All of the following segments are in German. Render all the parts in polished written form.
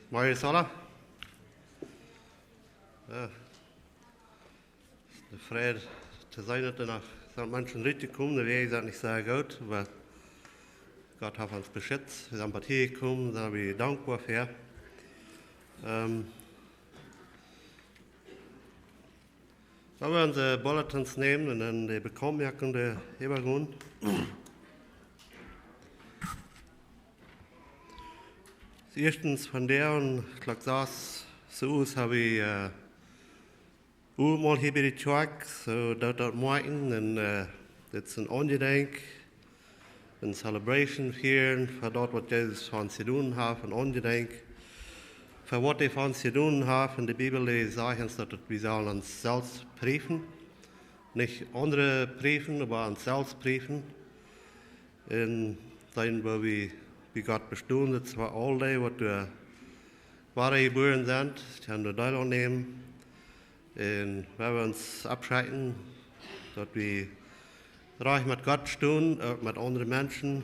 Mooi is alle. Ja, de vrede te zijn dat er nog zijn mensen richtig komen, de weg is dat niet zo goed, aber Gott hat uns beschützt. Wir sind bei hier gekommen, da sind wir dankbar für. Wenn wir unsere Bulletins nehmen und dann die Bekommenjagden übergehen. Erstens von der und ich glaube, das so aus habe ich mal hier bei der Truck, so dort morgen und das ist ein Angedenk, eine Celebration hier, für dort, was Jesus von uns getan hat, ein Angedenk, für was er von uns getan hat. In der Bibel sagt uns, dass wir sollen uns selbst prüfen, nicht andere prüfen, aber uns selbst prüfen, und dann, wo wir wie Gott bestehen, das war all das, was wir wahre geboren sind, können wir da nehmen. Und wenn wir uns abschreiten, dass wir reich mit Gott stehen, auch mit anderen Menschen,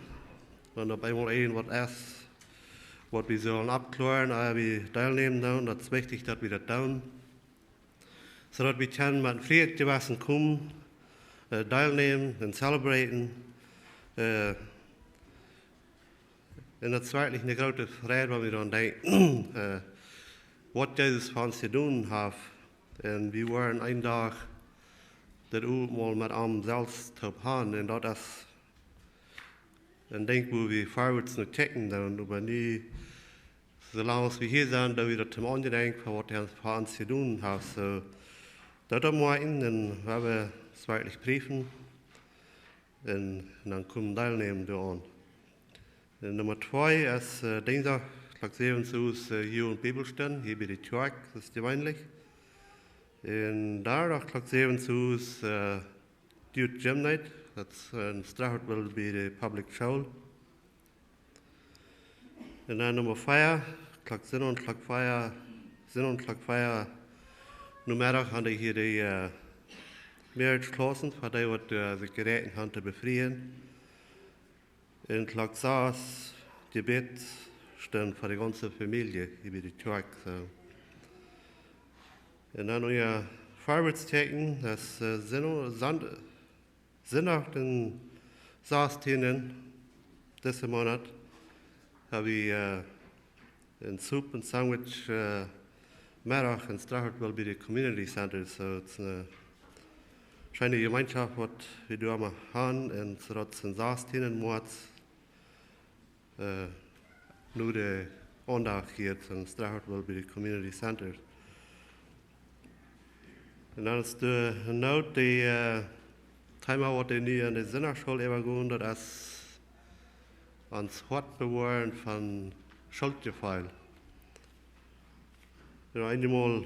und auf einmal irgendwas ist, was wir sollen abklären, aber wir teilnehmen da, das ist wichtig, dass wir das tun, so dass wir können mit Frieden gewassen kommen, teilnehmen und celebraten. Und das ist wirklich eine große Freude, wenn wir dann denken, was Jesus von uns getan hat. Und wir waren einen Tag, das auch mal mit einem selbst zu haben. Und das ist ein Ding, wo wir vorwärts noch checken, aber nie, solange wir hier sind, da wir das zum Angedenken, was er von uns getan hat. So, das am Morgen, dann werden wir es wirklich prüfen und dann kommen teilnehmen da an. Nummer 2 ist Dienstag, ich sehe zu uns hier in Bibelstunde, hier bei der Kirche, das ist gewöhnlich. Und da sehe ich zu uns die Gym Night, das ist in Strachwell bei der Public School. Und dann Nummer 4, Sinn und Feier, Nummer haben wir hier die Marriage Klassen, für die, was sich geräten haben, zu befreien. In Tag 6, Gebet stehen für die ganze Familie hier bei der Kirche. So. Und dann unser Vorwärtstecken, das Sonntag, den 16. diesen Monat, habe ich ein Soup und Sandwich Mittag in Strachwell bei der Community Center. So, es ist eine schöne Gemeinschaft, die wir da haben, und so dass es in 16. Monat nur der Andacht hier in Strachwell bei der Community Center. Und dann ist die Note, die Thema, was die nie in der Sinnerschule übergehen, das ist ans Hort bewahren von Schuldgefallen. Ja, einmal,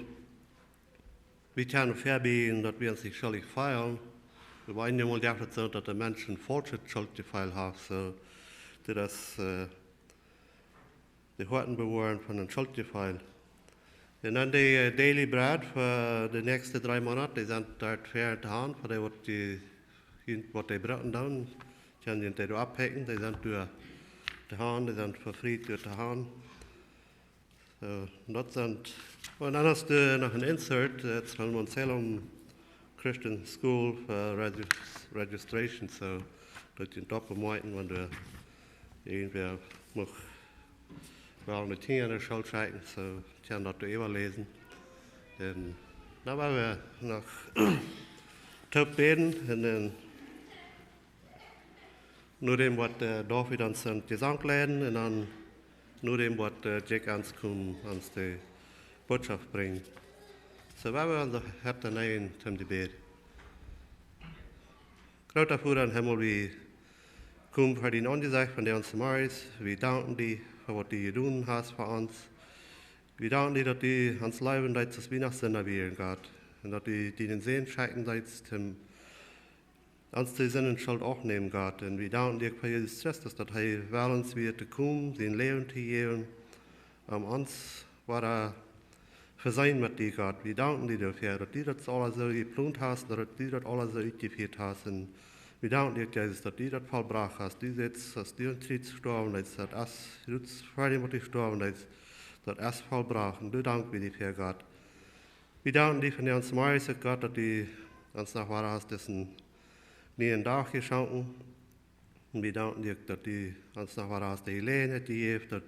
wir können verbieten, dass wir uns nicht schuldig feiern, aber einmal darf es sein, dass die Menschen falsche Schuldgefallen haben, so, das die Horten bewahren von den Schuldgefallen. Und dann die Daily Bread für die nächsten 3 Monate, die sind dort fair zu haben, für die, was die braten dann, können die abhängen, die sind durch die Hand, die sind verfrieden durch die Hand. So, das sind, und dann hast du noch ein Insert, jetzt von Monsalem Christian School für Registration, so, durch den Doppelmeuten, wenn du irgendwer noch wel met tien schuld schrijven, so kann das überlesen. Und dann werden wir noch top beten und dann nur dem, was David uns den Gesang leiten und dann nur dem, was Jack uns die Botschaft bringt. So werden wir unser Herz hinein zum Gebet. Großer Vater im Himmel, wir kommen für den Angesicht von der uns Morgens. Wir danken dir für was du getan hast für uns. Wir danken dir, dass du uns Leben das Weihnachtssinn wählen, Gott. Und dass du den Sehen schenken sollst, uns die Sinnen Schuld auch nehmen, Gott. Und wir danken dir für Jesus Christus, dass er uns wieder kommen, sein Leben zu geben, uns war versehen mit dir, Gott. Wir danken dir dafür, dass du das alles so geplant hast, dass du das alles so ausgeführt hast. Und wir danken dir, Jesus, dass du das vollbracht hast. Du jetzt, dass du uns gestorben bist, dass du vor dem gestorben bist, dat is volbracht. En du dank wir dir, Herr Gott. Wir danken dir von der uns Meise, Gott, dass du uns nach war hast, diesen neuen Tag geschenkt. Und wir danken dir, dass du uns nach war hast, die Gelegenheit gegeben, dass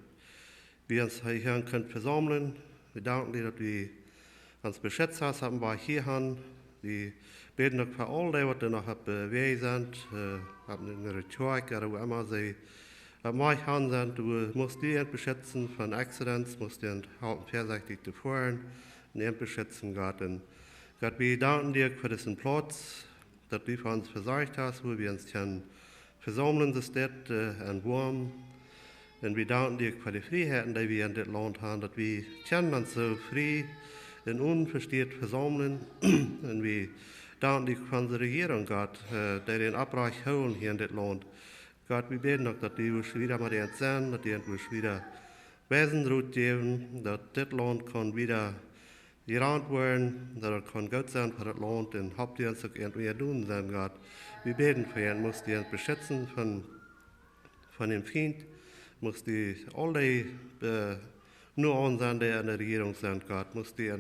wir uns hier können versammeln. Wir danken dir, dass du uns beschützt hast, haben wir hier haben. Wir beten auch für all die, die noch bewegt sind, haben in der Kirche oder wo immer sie mich haben sind. Du musst die beschützen von Accidents, musst die halten vorsichtig zu fahren und die beschützen, Gott. Und Gott, wir danken dir für diesen Platz, dass du für uns versorgt hast, wo wir uns können versammeln, das Stadt und warm. Und wir danken dir für die Freiheiten, die wir in das Land haben, dass wir uns so frei und unverstört versammeln. Und wir danken dir für unsere Regierung, Gott, die den Abreich holen hier in das Land. Gott, wir beten auch, dass die uns wieder mal sehen, dass die uns wieder Wesenrut geben, dass das Land kann wieder gerannt werden, dass es kann gut sein für das Land und habt ihr uns auch irgendwie tun sein, Gott. Wir beten für ihn, musst ihr uns beschützen von dem Feind, musst ihr alle nur an sein, die in der Regierung sind, Gott, musst ihr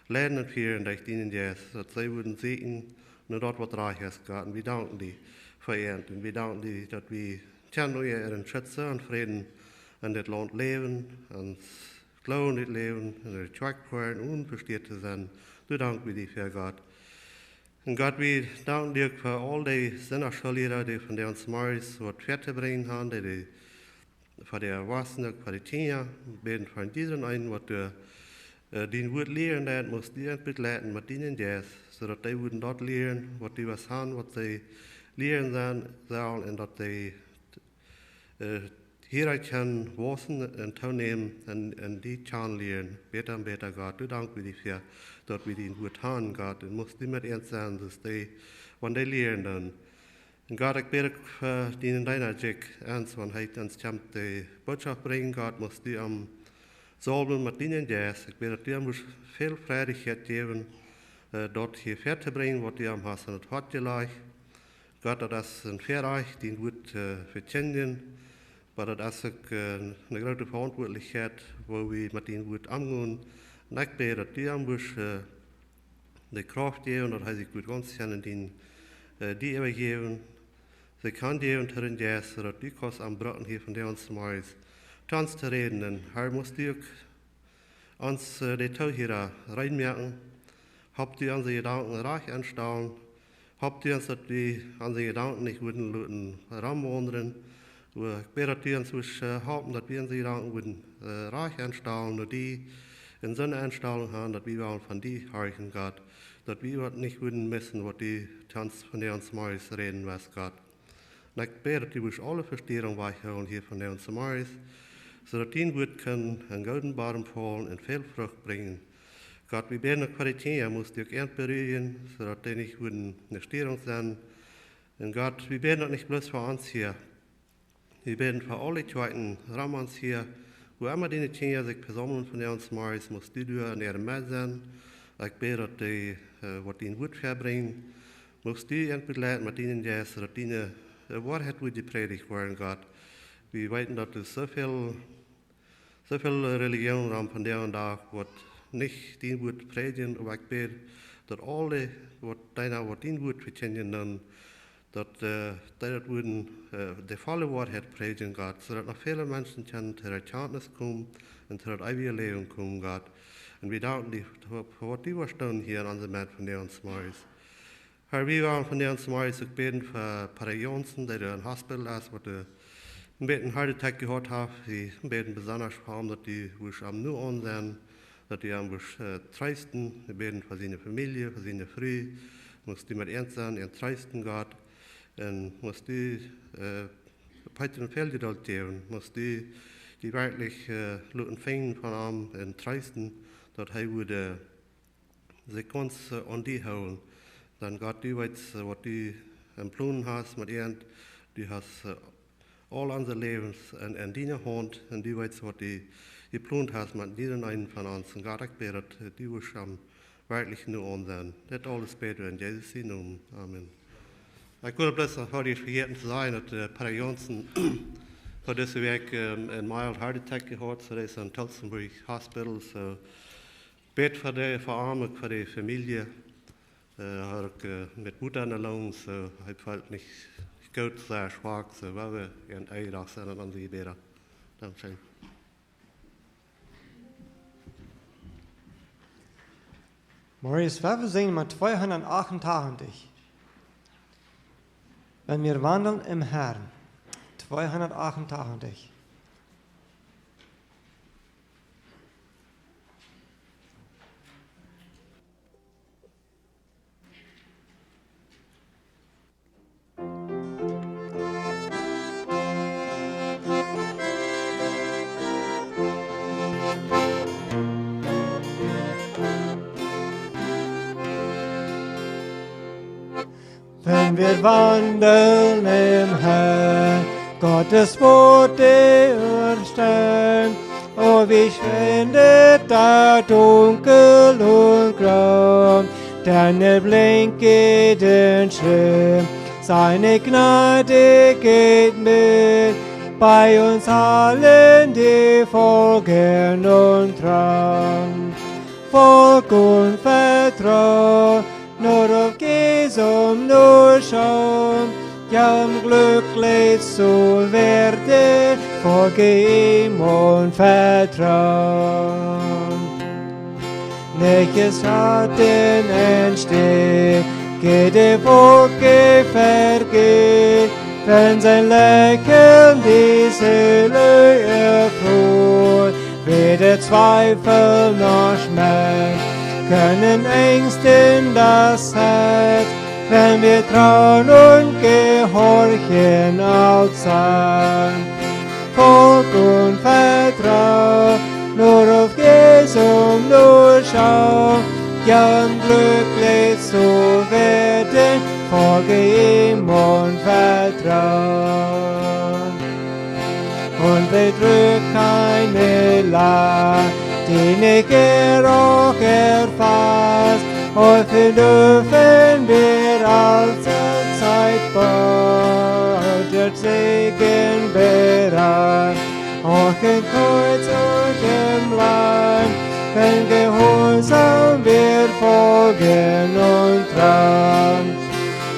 lernen und führen, dass ihnen jetzt, dass sie würden sehen, nur dort, was reich ist, Gott. Und wir danken dir für ihn. Und wir danken dir, dass wir ihren Schütze und Frieden in das Land leben, und glauben nicht leben, in der Kirche fahren, unversteht zu sein. Du danken dir für Gott. Und Gott, wir danken dir für all die Sinnerschuldiger, die von der uns morgens was fertig bringen haben, die für die Erwachsenen, für die Kinder, beten von diesen einen, was du den Wort lehren lernen, musst du begleiten mit ihnen jetzt, sodass die würden dort lehren, was die was haben, was sie lehren sollen, und dass sie hier können wissen und teilnehmen und die kann lehren. Besser und besser, Gott. Du danke dir für, dass wir den Wort haben, Gott. Und musst du mit uns sein, dass die, wenn die lehren dann. Und Gott, ich bete für den deiner Jack ernst, wenn er uns die Botschaft bringen, Gott, musst du am Salben mit ihnen jetzt. Ich bete, dir muss viel Freudigkeit geben, dort hier fertig zu bringen, was dir am Hassen und Hart gelegt. Gott, das ist ein Verreich, den wird verkündigen, aber das ist eine große Verantwortlichkeit, wo wir mit dem Wort umgehen. Und ich bete, dir muss die Kraft geben, dass er sich gut ganz können, die übergeben. Sie kann geben, darin jetzt, dass die Kost am Braten hier von der uns mal Tanz zu reden, und er muss dir uns die Tau hier reinmerken. Habt ihr unsere Gedanken reich anstauen? Habt ihr uns, dass die unsere Gedanken nicht würden Raum wandern? Ich bete, dass ihr uns haben, dass wir unsere Gedanken würden reich anstauen, dass die in so einer Einstellung haben, dass wir von die hören, Gott. Dass wir nicht würden missen, was die Tanz von der uns morgens reden, was Gott. Und ich bete, dass wir alle Verstehung weichholen hier von der uns morgens, sodass die Wort können einen golden Baum fallen und viel Frucht bringen. Gott, wir beten auch für die Kinder, muss die auch ernst berühren, sodass die nicht würden eine Störung sein. Und Gott, wir beten auch nicht bloß für uns hier. Wir beten für alle zweiten Ramans hier, wo immer die Kinder sich versammeln von der uns morgens, muss die durch an ihrem Mann sein. Ich bete, dass die, was die in Wort verbringen, muss die ernst begleiten mit ihnen jetzt, sodass die eine Wahrheit wird gepredigt werden, Gott. Wir wissen, dass es so viel Religionen haben von der und da, was nicht den Wort predigen, aber ich bete, dass alle, was den Wort verkündigen, dann, dass die würden die volle Wahrheit predigen, Gott, sodass noch viele Menschen können zur Erkenntnis kommen und zur ewigen Leben kommen, Gott. Und wir danken dir für was die Stunden hier an unserem Mann von der uns morgens. Herr, wir waren von der uns morgens, ich bete für Pater Johnson, der in Hospital ist, was der einen beten Heart-Attack gehabt hat. Wir beten besonders vor allem, dass die uns am nur an sind, dass die am trösten. Wir beten für seine Familie, für seine Frau. Muss die mit ernst sein, ihren trösten Gott. Und muss die weiter viel Geduld geben. Muss die wirklich Leuten finden von ihm und trösten, dass er würde sich ganz an die holen. Dann Gott, du weißt, was du im Plan hast mit ihm. Du hast all unser Leben in deiner Hand, und du weißt, was du geplant hast mit jedem einen von uns. Und Gott, ich bete, dass du schon wirklich nur an sein. Das alles bete in Jesus' Namen. Amen. Ich würde bloß noch heute vergessen zu sagen, dass Pater Johnson har deze week een mild heart attack gehad, så det er en Telsonbury Hospital, så bed for det, for armen, for det familie. Har ik met moeder alone, så hij valt niet goed, sehr schwach, så waar we een eidag zijn, dan zie je beter. Dankeschön. Marius, wir singen mal 288. Wenn wir wandeln im Herrn. 288. Wenn wir wandeln im Herrn, Gottes Wort erstellen, oh wie schwindet da dunkel und grau, denn er blinkt den Schirm, seine Gnade geht mit, bei uns allen, die folgen und trauen. Folg und vertrau, nur auf Jesum nur schauen, ja glücklich zu werden, folge ihm und vertrauen. Nichts Schatten entsteht, geht die Wolke vergeht, wenn sein Lächeln die Seele erfreut, weder Zweifel noch Schmerz können Ängste in das Herz, wenn wir trauen und gehorchen allzeit. Folg und vertrau, nur auf Jesum nur schau, ja glücklich zu werden, folge ihm und vertrau. Und bedrückt keine Last, die nicht auch erfasst, häufig dürfen wir allzeit bald der Segen bereit, auch in Kreuz und im Leib, wenn gehorsam wir folgen und trauen.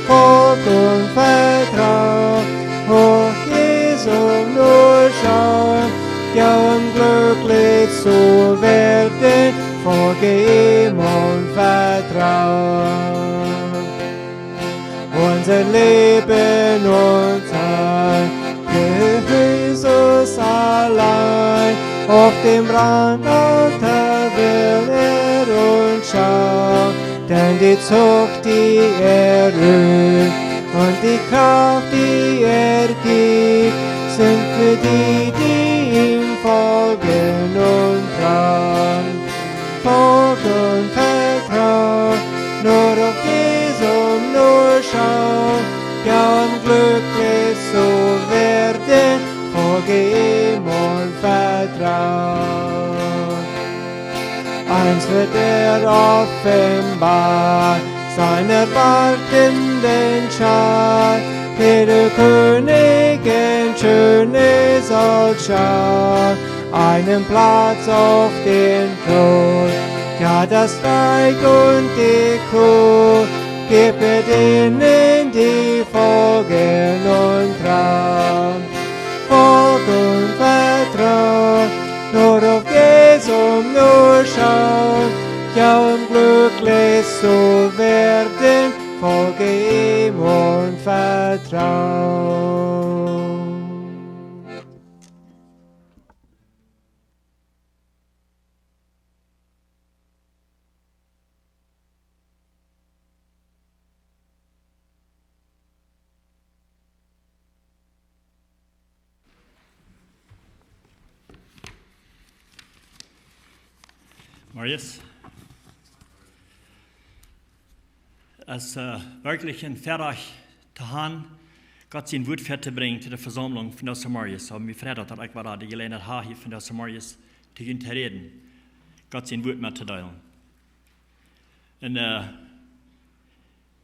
Folg und vertrau, auf Jesum nur schauen, ja glücklich zu werden, folge ihm und vertrauen. Unser Leben und Zeit, Jesus allein, auf dem Brandaltar will uns schauen, denn die Zucht, die rührt und die Kraft, die gibt, sind für die, die ihm folgen und trauen. Folg und vertrau, nur auf Jesum nur schau, ja glücklich zu werden, folge ihm und vertrau. Eins wird offenbar, seiner waltenden Schar, der Königin schöne soll schauen, einen Platz auf den Thron, ja das Reich und die Krone, gebe denen, die folgen und trauen. Folg und vertrau, nur auf Jesum nur schauen, ja glücklich zu werden, folge ihm und vertrau. Marius, es wirklich ein Verdacht zu haben, Gott sein Wort fertigbringen zu der Versammlung von der Marius. Aber mir freut, dass ich war die Gelegenheit habe, hier von der Marius zu reden, Gott sein Wort mitzuteilen. Und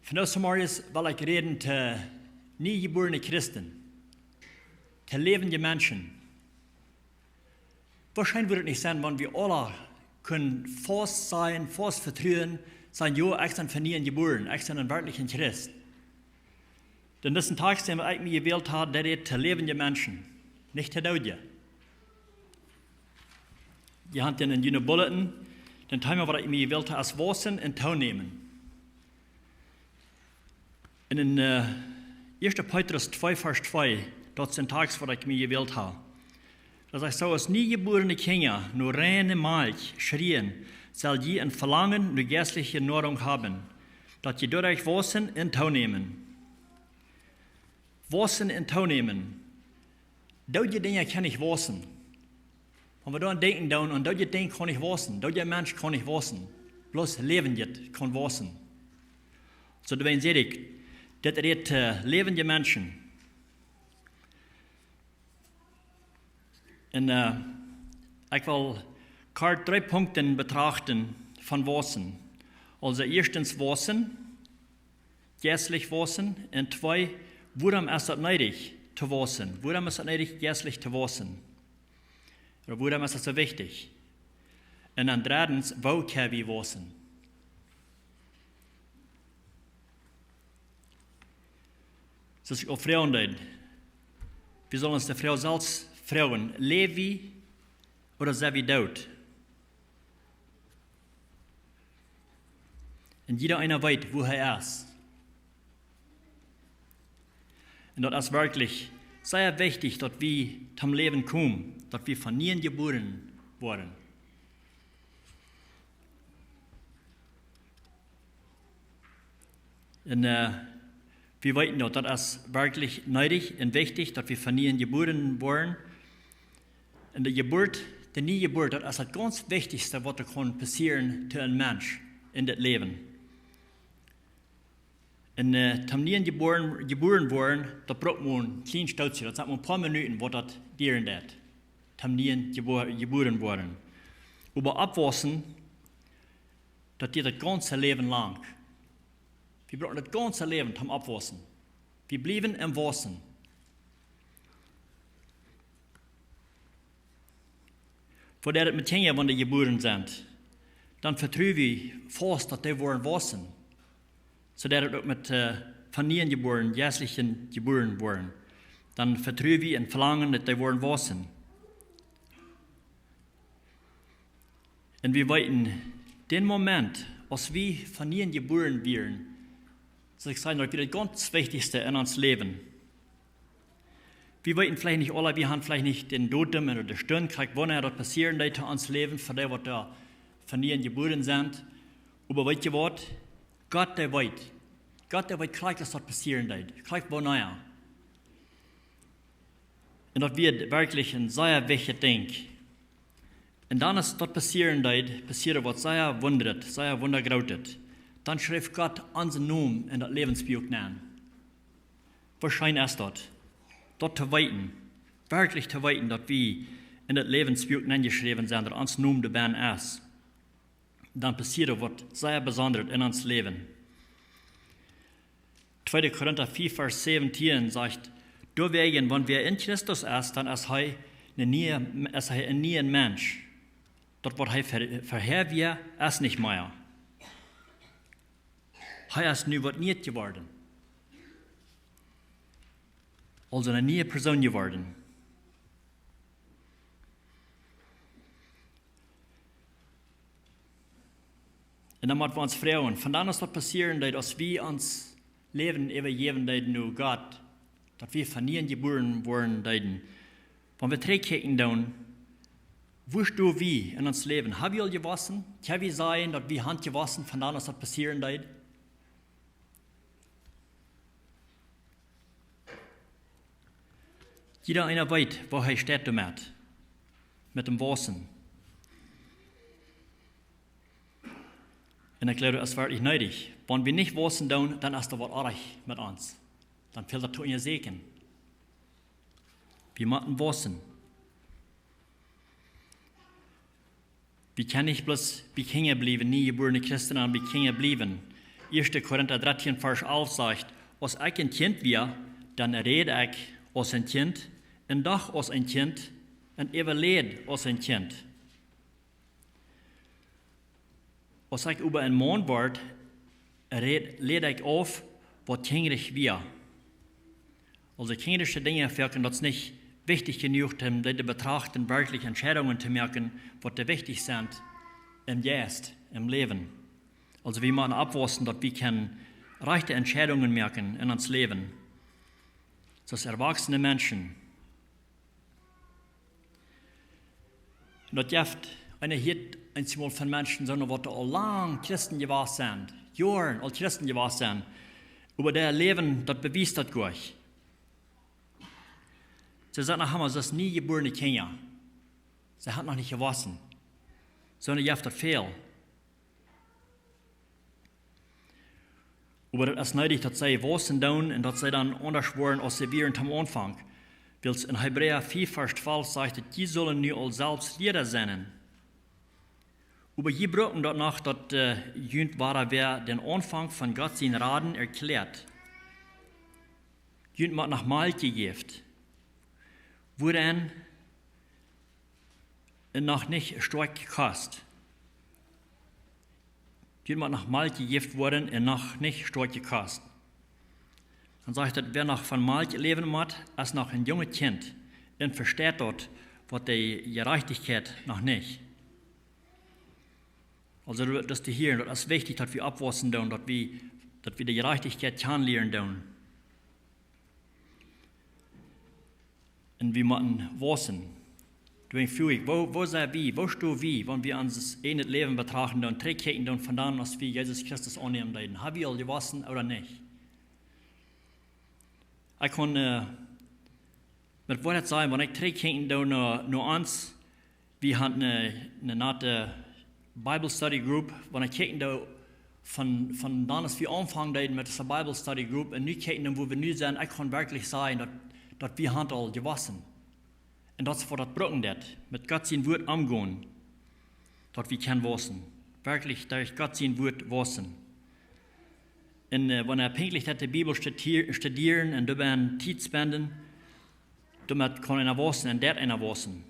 von der Marius will ich reden zu nie geborenen Christen. Te levende Menschen. Wahrscheinlich würde es nicht sein, wenn wir alle können fast sein, fast vertrauen, sein, ja, ich bin von nie geboren, ich bin ein wirklicher Christ. Denn das ist ein Tag, den ich mir gewählt habe, der ist zu lebende Menschen, nicht zu Tote. Ihr habt dann in den Bulletin, den Thema, was ich mir gewählt habe, als Wassen und Teilnehmen. In den 1. Petrus 2, Vers 2, dort sind Tags, was ich mir gewählt habe. Da sagt so, als nie geborene Kinder nur reine Milch schrien, soll je ein Verlangen nach geistlicher Nahrung haben, dass je dadurch Wassen und Teilnehmen. Wassen und Teilnehmen. Solche Dinge kann ich wassen. Wenn wir daran denken, und solche Dinge kann ich wassen, solche Mensch kann ich wassen. Bloß Leben jetzt kann wassen. So, dann sehe ich, das sind lebende Menschen. Und ich will gerade 3 Punkte betrachten von Wassen. Also erstens Wassen, geistlich Wassen, und 2, warum ist es nötig zu wassen? Warum ist es nötig, geistlich zu wassen? Oder warum ist es so wichtig? Und dann drittens, wo können wir wassen? Das ist auch Frauen. Wir sollen uns der Frau selbst fragen, lebe wie oder sei wie tot? Und jeder einer weiß, wo er ist. Und das ist wirklich sehr wichtig, dass wir zum Leben kommen, dass wir von nie geboren wurden. Und wir wissen noch, das ist wirklich nötig und wichtig, dass wir von nie geboren wurden. Und die Niegeburt, das ist das ganz Wichtigste, was passieren kann zu einem Mensch in das Leben. Und zum nie geboren worden, da braucht man ein kleines Stützchen, das hat man ein paar Minuten, wo das dienen wird. Zum nie geboren worden. Aber abwassen, das geht das ganze Leben lang. Wir brauchen das ganze Leben zum Abwassen. Wir bleiben im Wassen. Vor der mit Kinder, wenn die geboren sind, dann vertrauen wir fast, dass die wollen wassen. So dass auch mit Familien geboren, geistlichen geboren wurden. Dann vertrauen wir und verlangen, dass die wollen wassen. Und wir weiten den Moment, als wir Familien geboren werden, so ich sage, das ist das ganz Wichtigste in uns Leben. Wir weiten vielleicht nicht alle, wir haben vielleicht nicht den Datum oder die Stunde, wann das passieren wird in uns Leben, für die, was da Familien geboren sind. Aber weißt du was? Gott, der weiß. Gott, der weiß gleich, dass das passieren wird. Gleich wann. Und das wird wirklich ein sehr wichtiges Ding. Und dann, als das passieren wird, passiert was sehr wundert, sehr wundergrautet. Dann schreibt Gott unseren Namen in das Lebensbuch nennen. Wahrscheinlich ist das. Dort zu weiten, wirklich zu weiten, dass wir in das Lebensbuch geschrieben sind, dass uns Namen dabei ist. Dann passiert etwas sehr Besonderes in uns Leben. 2. Korinther 4, Vers 17 sagt, deswegen, wenn wir in Christus ist, dann ist er ein neuer Mensch. Dort, was er vorher wir, ist nicht mehr. Er ist nu was nicht geworden. Also eine neue Person geworden. Und dann müssen wir uns fragen, von dann ist was passieren, dass wir uns Leben übergeben nur Gott, dass wir von nie geboren wurden. Wenn wir zurückkicken, dann, wo stehen wir in uns Leben? Haben wir all gewassen? Kann wir sagen, dass wir Hand gewassen, von dann ist was passieren? Jeder einer weiß, wo er steht damit, mit dem Wassen. Und ich glaube, es ist wirklich nötig. Wenn wir nicht wassen, dann ist da was arg mit uns. Dann fehlt das in ihr Segen. Wir müssen wassen. Wir können nicht bloß wie Kinder bleiben, nie geborene Christen, sondern wie Kinder bleiben. 1. Korinther 13, Vers 11 sagt, als ich ein Kind wäre, dann rede ich als ein Kind een dag als een kind, en overleed als een kind. Als ik over een maand word, leed ik af wat kingerig weer. Also kingerische Dinge wirken, das ist nicht wichtig genug, um die betrachten, wirklich Entscheidungen zu merken, was die wichtig sind im Geist, im Leben. Also wir müssen abwägen, dass wir können rechte Entscheidungen merken in uns Leben. Das erwachsene Menschen. Und das gibt eine hier einmal von Menschen, sondern was all lang Christen gewesen sind, Jahren als Christen gewesen sind, über der Leben, das beweist das gut. Sie sagen, haben das nie geborene Kinder. Sie hat noch nicht gewachsen. Sondern ihr habt das viel. Aber das ist nötig, dass sie wachsen tun und dass sie dann unterschworen, als sie während am Anfang. Weil es in Hebräer 4, Vers 12 sagt, dass die sollen nu all selbst Lehrer sein. Aber hier brauchen dort noch, dass jünd war, wer den Anfang von Gott seinen Raden erklärt. Jünd hat nach Mal gegeben. Woran noch nicht stark gekostet. Jemand nach Malch gegeben worden und noch nicht stark gekostet. Dann sagt er, wer noch von Malch leben hat, als noch ein junges Kind, dann versteht dort, was die Gerechtigkeit noch nicht. Also das ist hier, das ist wichtig, dass wir abwachsen, dass wir die Gerechtigkeit kennenlernen tun. Und wir müssen wissen, wo sind wir, wo stehen wir, wenn wir unser eigenes Leben betrachten und trägt von dann, als wir Jesus Christus annehmen. Haben wir all gewassen oder nicht? Ich kann mit Wort sagen, wenn ich trägt nur uns, wir haben eine nette Bible Study Group, wenn ich kicken von dann, als wir anfangen mit dieser Bible Study Group und nicht kicken, wo wir nu sind, ich kann wirklich sagen, dass wir haben all gewassen. Und das ist, was das brauchen wird, mit Gott sein Wort umgehen, dass wir können wassen. Wirklich durch Gott sein Wort wassen. Und wenn pünktlich die Bibel studieren und dabei Zeit spenden, damit kann einer wassen und der einer wassen.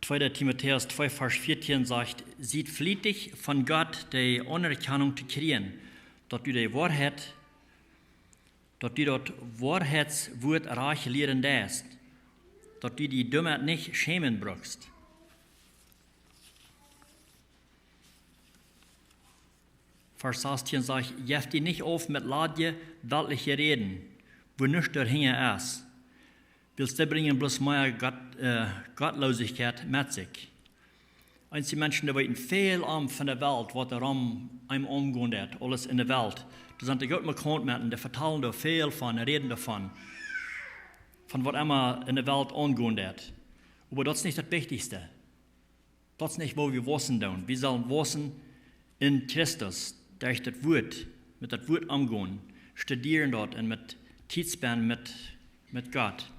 2. Timotheus 2, Vers 14 sagt, seid flittig von Gott die Anerkennung zu kriegen, dass du die Wahrheit, dass du das Wahrheitswort reich lehren darfst, dass du die Dummheit nicht schämen brauchst. Vers 16 sagt, jef die nicht auf mit Ladje weltliche Reden, wo nichts dahinter ist. Willst du bringen bloß mehr Gottlosigkeit mit sich. Einige Menschen, die wissen viel von der Welt, was darum einem umgehen wird, alles in der Welt. Da sind die gut bekannt mit, die vertellen da viel von, reden davon, von was immer in der Welt umgehen wird. Aber das ist nicht das Wichtigste. Das ist nicht, wo wir wissen tun. Wir sollen wissen in Christus, durch das Wort, mit das Wort umgehen, studieren dort und mit Zeit spenden mit Gott.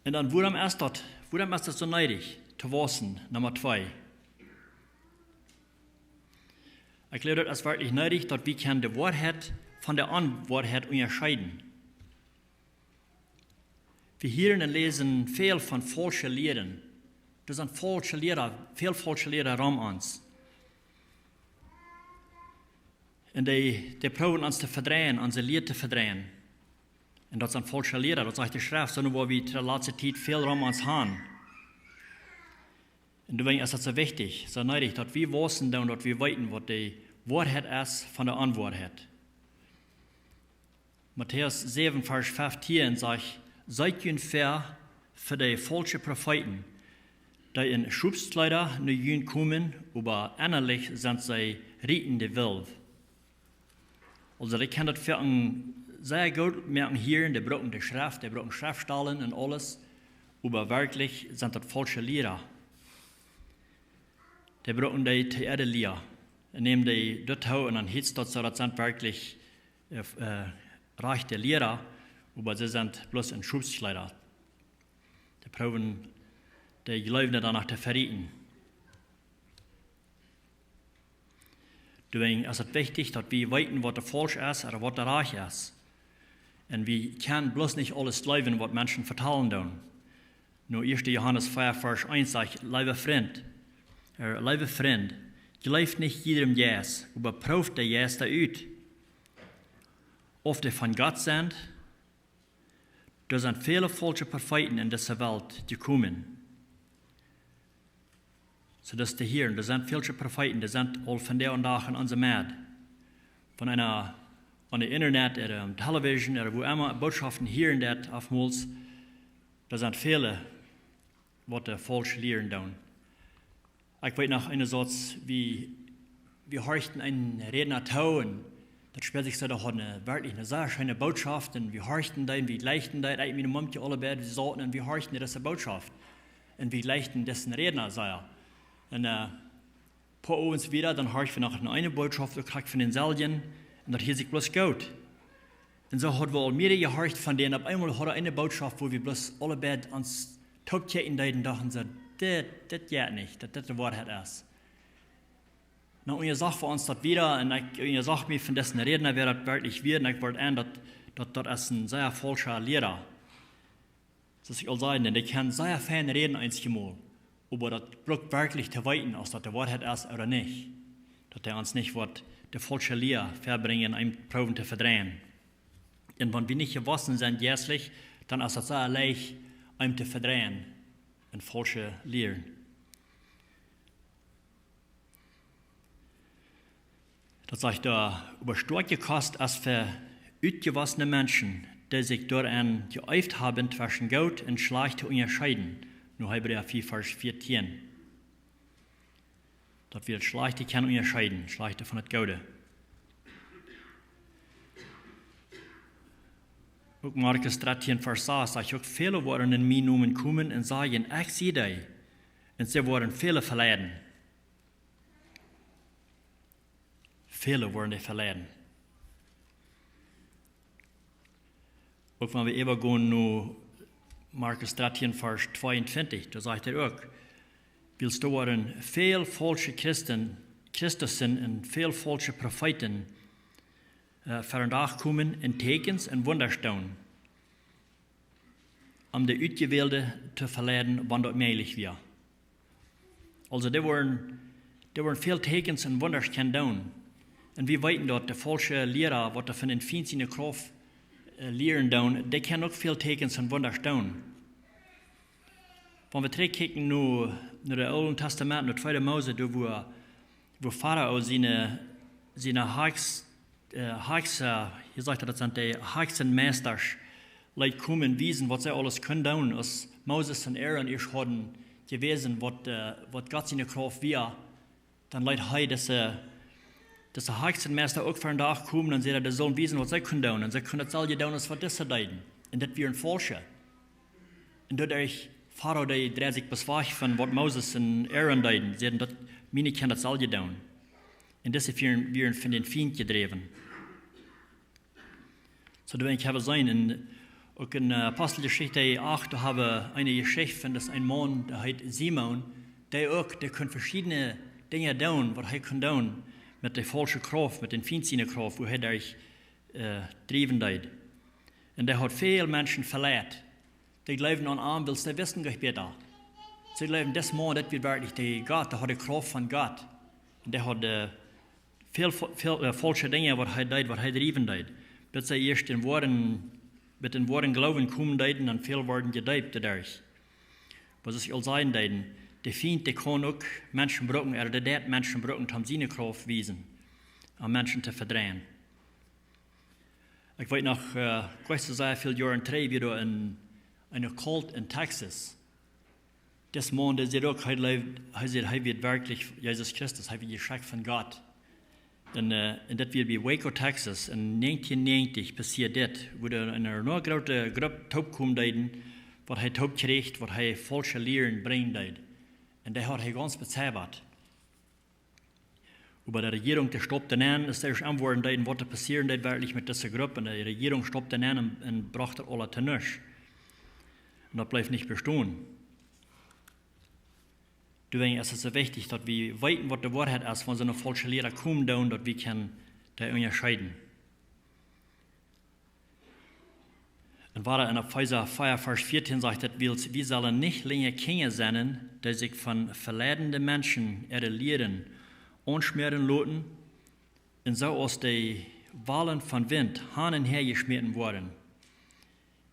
Und dann, warum ist das so nötig, zu wissen, Nummer 2? Ich glaube, das ist wirklich nötig, dass wir die Wahrheit von der Unwahrheit unterscheiden. Wir hören und lesen viel von falschen Lehren. Das sind falsche Lehrer, viel falsche Lehrer um uns. Und die probieren uns zu verdrehen, unsere Lehre zu verdrehen. Und das sind falsche Lehrer, das sagt die Schrift, sondern wo wir in der letzten Zeit viel um uns haben. Und deswegen ist das so wichtig, so nötig, dass wir wissen und dass wir wissen, was die Wahrheit ist von der Unwahrheit. Matthäus 7, Vers 15 sagt, seid ihr fair für die falschen Propheten, die in Schubskleider nach jün kommen, aber innerlich sind sie riechende Wilf. Also die können das für sehr gut merken hier, die brauchen die Schrift, die brauchen Schriftstellen und alles, aber wirklich sind das falsche Lehrer. Die brauchen die Theaterlehrer. Nehmen die dort und dann hitzt das so, das sind wirklich rechte Lehrer, aber sie sind bloß in Schubskleider. Die brauchen die Gläubigen danach zu verrieten. Deswegen ist es wichtig, dass wir wissen, was der falsch ist oder was der reich ist. Und wir können bloß nicht alles glauben, was Menschen vertellen tun. Nur 1. Johannes 4, Vers 1 sagt, liebe Freund, geloof nicht jedem Jes, aber prüft der Jes da uit. Of die von Gott sind, da sind viele falsche Propheten in dieser Welt gekommen. So dass die hier, da sind falsche Propheten, die sind all von der und Tag in unserer Mad. Von einer, an der Internet oder am Television oder wo immer Botschaften hier und dort aufmals, da sind viele, was die falsch lehren tun. Ich weiß noch einen Satz, wir horchten einen Redner tun, das spielt sich so doch wirklich eine sehr schöne Botschaft, und wir horchten da, wir leichten da, ich meine Mumke alle beide, wir sollten, und wir horchten diese Botschaft, und wir leichten dessen Redner, sei. Und paar uns wieder, dann horchten wir noch eine Botschaft gekriegt von den Seljen, und das hier sich bloß gut. Und so hat wir all mehrere gehorcht von denen, auf einmal hat eine Botschaft, wo wir bloß alle beide ans Topchecken da und dachten so, das geht nicht, das Wort hat es. Na, und ihr sagt für uns das wieder, und ihr sagt mir von dessen Redner, wer das wirklich wird, und ich wollte an, das ist ein sehr falscher Lehrer. Das ich all sagen, denn die kann sehr fein reden einmal, aber das braucht wirklich zu weiten, ob das der Wort hat es oder nicht. Dass der uns nicht wird, der falsche Lehrer verbringen, um Proben zu verdrehen. Und wenn wir nicht gewassen sind, jährlich, dann ist das sehr leicht, zu verdrehen und falsche Lehren. Das sagt da über stark gekostet als für ausgewassene Menschen, die sich daran geäuft haben, zwischen Gut und Schlecht zu unterscheiden. Nur Hebräer 4, Vers 14. Dass wir das Schlechte können unterscheiden, Schlechte von das Gute. Ook Markus 13, Vers 6 sagt, auch viele worden in mijn noemen komen en sagen, ich sehe dich. Und sie worden viele verleiden. Viele worden verleiden. Ook wenn wir übergehen zu Markus 13, Vers 22, da sagt auch, willst du worden viel falsche Christen und viel falsche Propheten vandaag komen in tekens en wonders doen, de uitgewählte te verleiden, wanneer dat mogelijk was. Also, er waren veel tekens en wonders kunnen doen. En we weten dat de falsche leraar, wat er van in zijn kracht leren doen, die kan ook veel tekens en wonders doen. Wenn wir terugkijken naar het Oude Testament, naar 2. Mose, wo Pharao seine je zegt dat zijn de Hexenmeesters laat komen wiesen wat zij alles kunnen doen. Als Moses en Aaron eerst hadden gewezen wat God zijn kracht was, dan laat hij deze Hexenmeester ook vandaag komen en zeggen, dat zullen wiesen wat zij kunnen doen. En zij kunnen hetzelfde doen als wat deze deden. En dat weer een falsche. En doordat Pharao die dreht zich bezwaar van wat Moses en Aaron deden, zeiden dat mij kan hetzelfde doen. En deze weer van den Feind gedreven. So, da ich habe sein, auch in Apostelgeschichte 8, da habe eine Geschichte von das ein Mann, der heißt Simon, der kann verschiedene Dinge tun, was er kann tun, mit der falschen Kraft, mit den Feindsinn Kraft, wo er driven hat. Und der hat viele Menschen verletzt. Die glauben an ihm, weil sie wissen gleich besser. Sie glauben, das Mann, das wird wirklich der Gott, der hat die Kraft von Gott. Und der hat viel falsche Dinge, was er tut, was er driven hat. Dat zij eerst met den Worten geloven komen deden en veel worden gedijpt dadurch. Was ik al zeggen deden, de Feind die kan ook mensen gebruiken, dat mensen gebruiken om zijn kracht wijzen, om mensen te verdrehen. Ik weet nog, ik weet zo veel jaren terug, weer in een cult in Texas. Das Mann, der sagt auch, er wird wirklich Jesus Christus, er wird geschenkt von Gott. En dat weer bij Waco, Texas. In 1990 passiert dat, wo er een nog grote groep top komt deed, wat hij top kreeg, wat hij falsche leren brengt deed. En dat had hij ganz bezweifelt. Aber die Regierung, die stoppte an, ist erst antworten deed, wat er passieren deed wirklich mit dieser Gruppe. Und die Regierung stoppte an und brachte alle zu nichts. Und das bleibt nicht bestehen. Deswegen ist es so wichtig, dass wir weiten, was die Wahrheit ist, wenn so eine falsche Lehre kommen, dass wir können da unterscheiden. Und war in Epheser 4, Vers 14 sagt, dass wir sollen nicht länger Kinder sein, die sich von verleidenden Menschen ihre Lehren anschmieren lassen, und so aus den Wahlen von Wind hin und her geschmiert worden,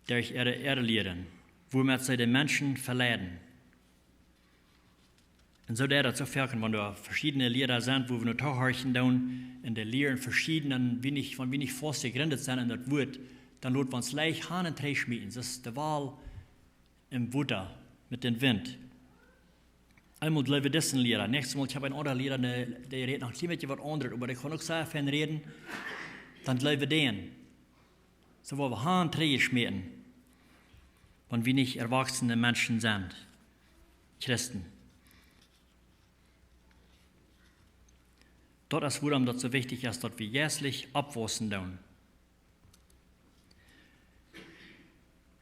durch ihre Lehren, womit sie den Menschen verleiden. Und so der das so verken, wenn da verschiedene Lehrer sind, wo wir nur tauchen tun, in der Lehren verschiedenen, von wenig fast gegründet sind in das Wort, dann lot wir uns leicht Hahn und Dreh schmieden. Das ist die Wahl im Wutter mit dem Wind. Einmal bleiben wir diesen Lehrer. Nächstes Mal, ich habe einen anderen Lehrer, der redet noch ziemlich was anderes, aber der kann auch sehr viel reden. Dann bleiben wir den. So wollen wir Hahn und Dreh schmieden, wenn wir nicht erwachsene Menschen sind. Christen. Dort ist, warum das so wichtig ist, dass wir jährlich abwaschen tun.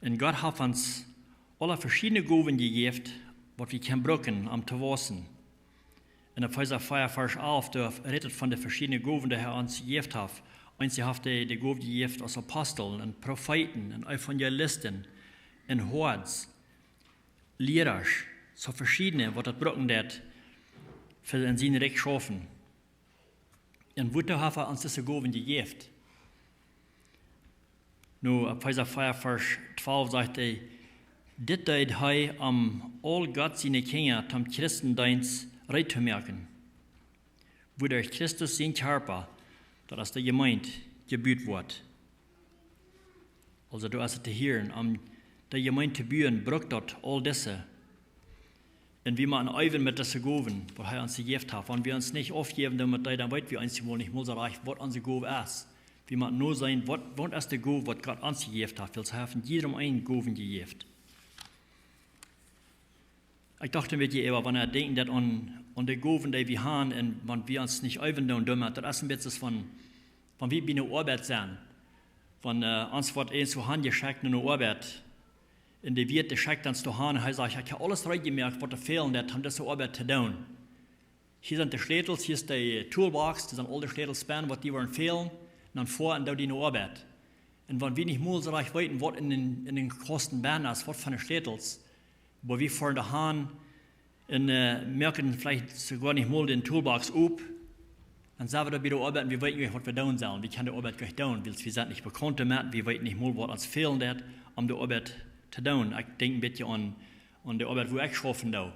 Und Gott hat uns alle verschiedene Gaben gegeben, was wir können brauchen, um zu waschen. In Epheser 4, Vers 11, da redet von den verschiedenen Gaben, die er uns gegeben hat. Einzig hat die Gaben gegeben als Aposteln und Propheten und Evangelisten und Hords, Lehrer, so verschiedene, was das brauchen wird, für den Sinn recht schaffen. Und wo hat er uns diese Gaben gegeben? Nu, Epheser 4, Vers 12 sagt er, dit deed hij all Gott seine Kinder zum Christendienst recht zu merken, wo durch Christus sein Körper, das ist der Gemeinde, gebüht wird. Also du hast es zu hören, der Gemeinde zu bühen, braucht dort all diese. Und wie man eiven mit diesen Gaben, was er uns gegeben hat, wenn wir uns nicht aufgeben, dann weit wir uns wohl nicht mal so reich, was unsere Gabe ist. Wie man nur sein, was ist die Gabe, was Gott uns gegeben hat, weil es haben jedem einen Gaben gegeben. Ich dachte mir, wenn er denkt, dass an die Gaben, die wir haben, und wenn wir uns nicht eiven tun, das ist ein bisschen von wie bei einer Arbeit sein. Wenn uns wird eins zu Hand geschickt in einer Arbeit, in der Wirt, der schickt uns zu Hand, er sagt, ich habe alles reingemerkt, was da fehlen, das haben diese Arbeit zu tun. Hier sind die Schlädels, hier ist die Toolbox, das sind alle die Schlädelspannen, was die wollen fehlen, und dann vor und da die Arbeit. Und wenn wir nicht mal so reich weiten, was in den Kosten Band ist, was von den Schlädels, wo wir vor der Hand merken vielleicht sogar nicht mal den Toolbox up, dann sagen wir da bei der Arbeit, wir wissen nicht, was wir tun sollen. Wir können die Arbeit gleich tun, weil wir sind nicht bekannt damit, wir wissen nicht mal, was uns fehlt, um die Arbeit zu tun. Ich denke ein bisschen an die Arbeit, wo ich schaffen da.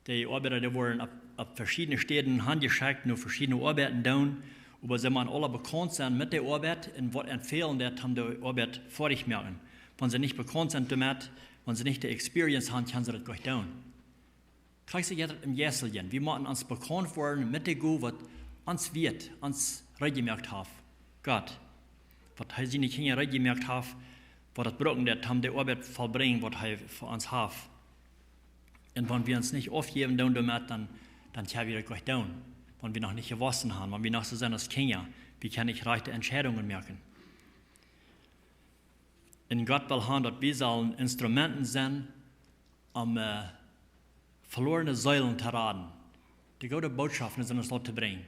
Die Arbeiter, die wurden auf verschiedene Städten handgeschickt, nur verschiedene Arbeiten tun, aber sie man alle bekannt sind mit der Arbeit und was empfehlen, das haben die Arbeit fertig merken. Wenn sie nicht bekannt sind damit, wenn sie nicht die Experience haben, können sie das gleich tun. Kriegst du jetzt im Jässelchen, wir müssen uns bekannt werden mit der Go, was uns wird, uns reingemerkt hat. Gott, was seine Kinder reingemerkt hat, was das brauchen, das haben die Arbeit vollbringen, was er für uns hat. Und wenn wir uns nicht aufgeben damit, dann können wir das gleich tun. Wenn wir noch nicht gewaschen haben, wenn wir noch so sind als Kinder, wie kann ich rechte Entscheidungen merken? In Gott will haben, dass wir sollen Instrumenten sein, um verlorene Säulen zu raten. Die gute Botschaften sind uns dort zu bringen.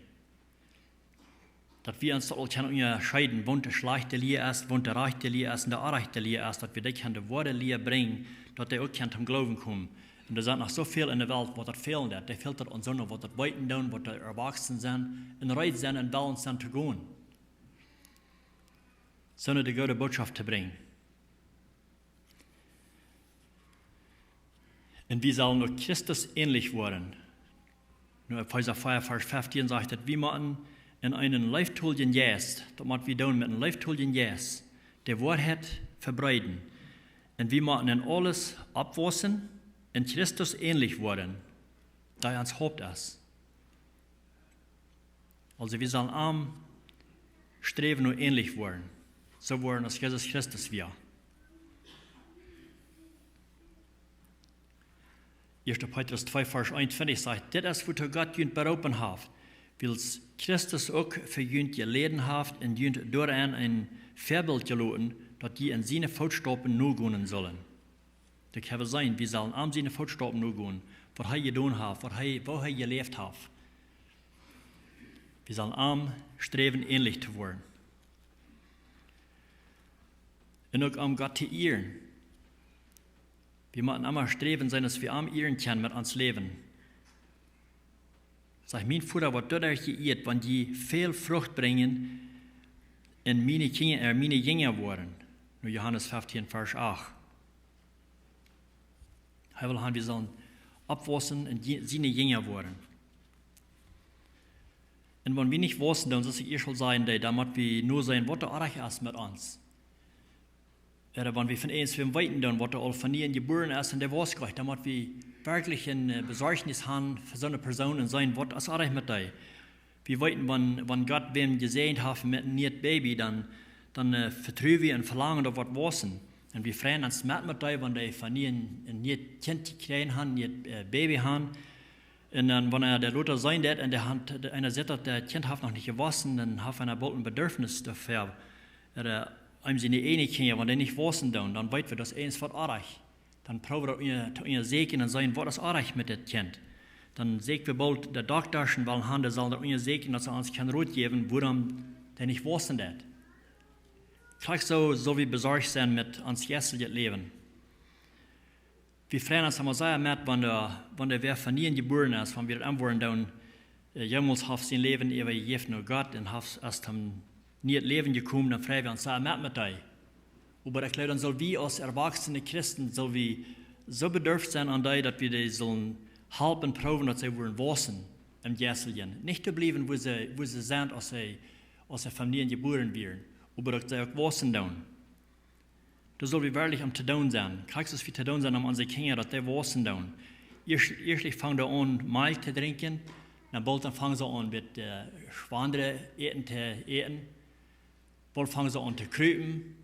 Dass wir uns dort unterscheiden, wo die schlechte Lehre ist, wo die rechte Lehre ist und die unrechte Lehre ist, dass wir die Worte Lehre bringen, dass die auch zum Glauben kommen. Und da sind noch so viel in der Welt, was das fehlt. Da fehlt uns so noch, was das Weiten tun, was die Erwachsenen sind, in Reit sind und Balance sind zu gehen. Sondern die gute Botschaft zu bringen. Und wir sollen nur Christus ähnlich werden. Nur Epheser 4, Vers 15 sagt, dass wir machen in einen leibtuligen Jes, das machen wir tun mit einem leibtuligen Jes, der Wahrheit verbreiten. Und wir machen in alles abwaschen, in Christus ähnlich werden, da er uns Haupt ist. Also wir sollen arm streben und ähnlich werden, so werden als Jesus Christus wir. 1. Petrus 2, Vers 21 sagt, das ist, was Gott jünt berufen hat, weil Christus auch für jünt geleden hat und jünt durch ein Vorbild gelassen, dass die in seine Fußstapfen nur gehen sollen. Das kann sein, wir sollen an seine Fußstapfen nur gehen, was er getan hat, wo er gelebt hat. Wir sollen arm streben, ähnlich zu werden. Und auch um Gott zu ehren. Wir müssen immer streben sein, dass wir arm ehren können mit uns Leben. Sag, mein Vater wird dadurch geehrt, wenn die viel Frucht bringen und meine Jünger werden. Nur Johannes 15, Vers 8. Er will haben, wir sollen abwachsen und seine Jünger werden. Und wenn wir nicht wissen, dann soll ich schon sagen, dann müssen wir nur sein, was der Arach ist mit uns. Oder wenn wir von einem weiten, dann was der all von ihnen geboren ist und der weiß gleich, dann müssen wir wirklich ein Besorgnis haben für so eine Person und sein, was ist Arach mit dir. Wir weiten, wenn Gott wem gesehen hat mit einem neuen Baby, dann vertrauen wir und verlangen auf was wissen. Und wir freuen uns mit dir, wenn die von ihnen ein neues Kind kriegen haben, ein Baby haben. Und dann, wenn der Luther sein wird und einer sagt, dass der Kind hat noch nicht gewaschen, dann hat er bald ein Bedürfnis dafür. Oder einem seine Kinder, wenn die nicht waschen, dann weiß wir, dass eins was Arach. Dann probieren wir ihr Segen und sagen, was ist Arach mit dem Kind. Dann sagt wir bald, der Doktor, weil der soll ihr Segen, dass uns kein Rot geben, warum der nicht waschen wird. Gleich so wie besorgt sein mit uns jetzigen Leben. Wir freuen uns immer sehr mit, wenn der wer von ihnen geboren ist, wenn wir antworten, dann jemals hat sein Leben gegeben nur Gott und hat erst nicht Leben gekommen, dann freuen wir uns sehr mit dir. Aber ich glaube, dann soll wir als erwachsene Christen soll wir so bedürft sein an dir, dass wir die sollen halten, proben, dass sie wollen waschen im Jesselchen. Nicht zu bleiben, wo sie sind, als sie von ihnen geboren werden, aber dass sie auch waschen tun. Das soll wir wirklich am zu tun sein. Kriegst du es wie zu tun sein, um unsere Kinder, dass die waschen tun. Erstlich fangen sie an, Milch zu trinken, dann bald fangen sie an, mit Schwandere zu essen, bald fangen sie an zu krüpen,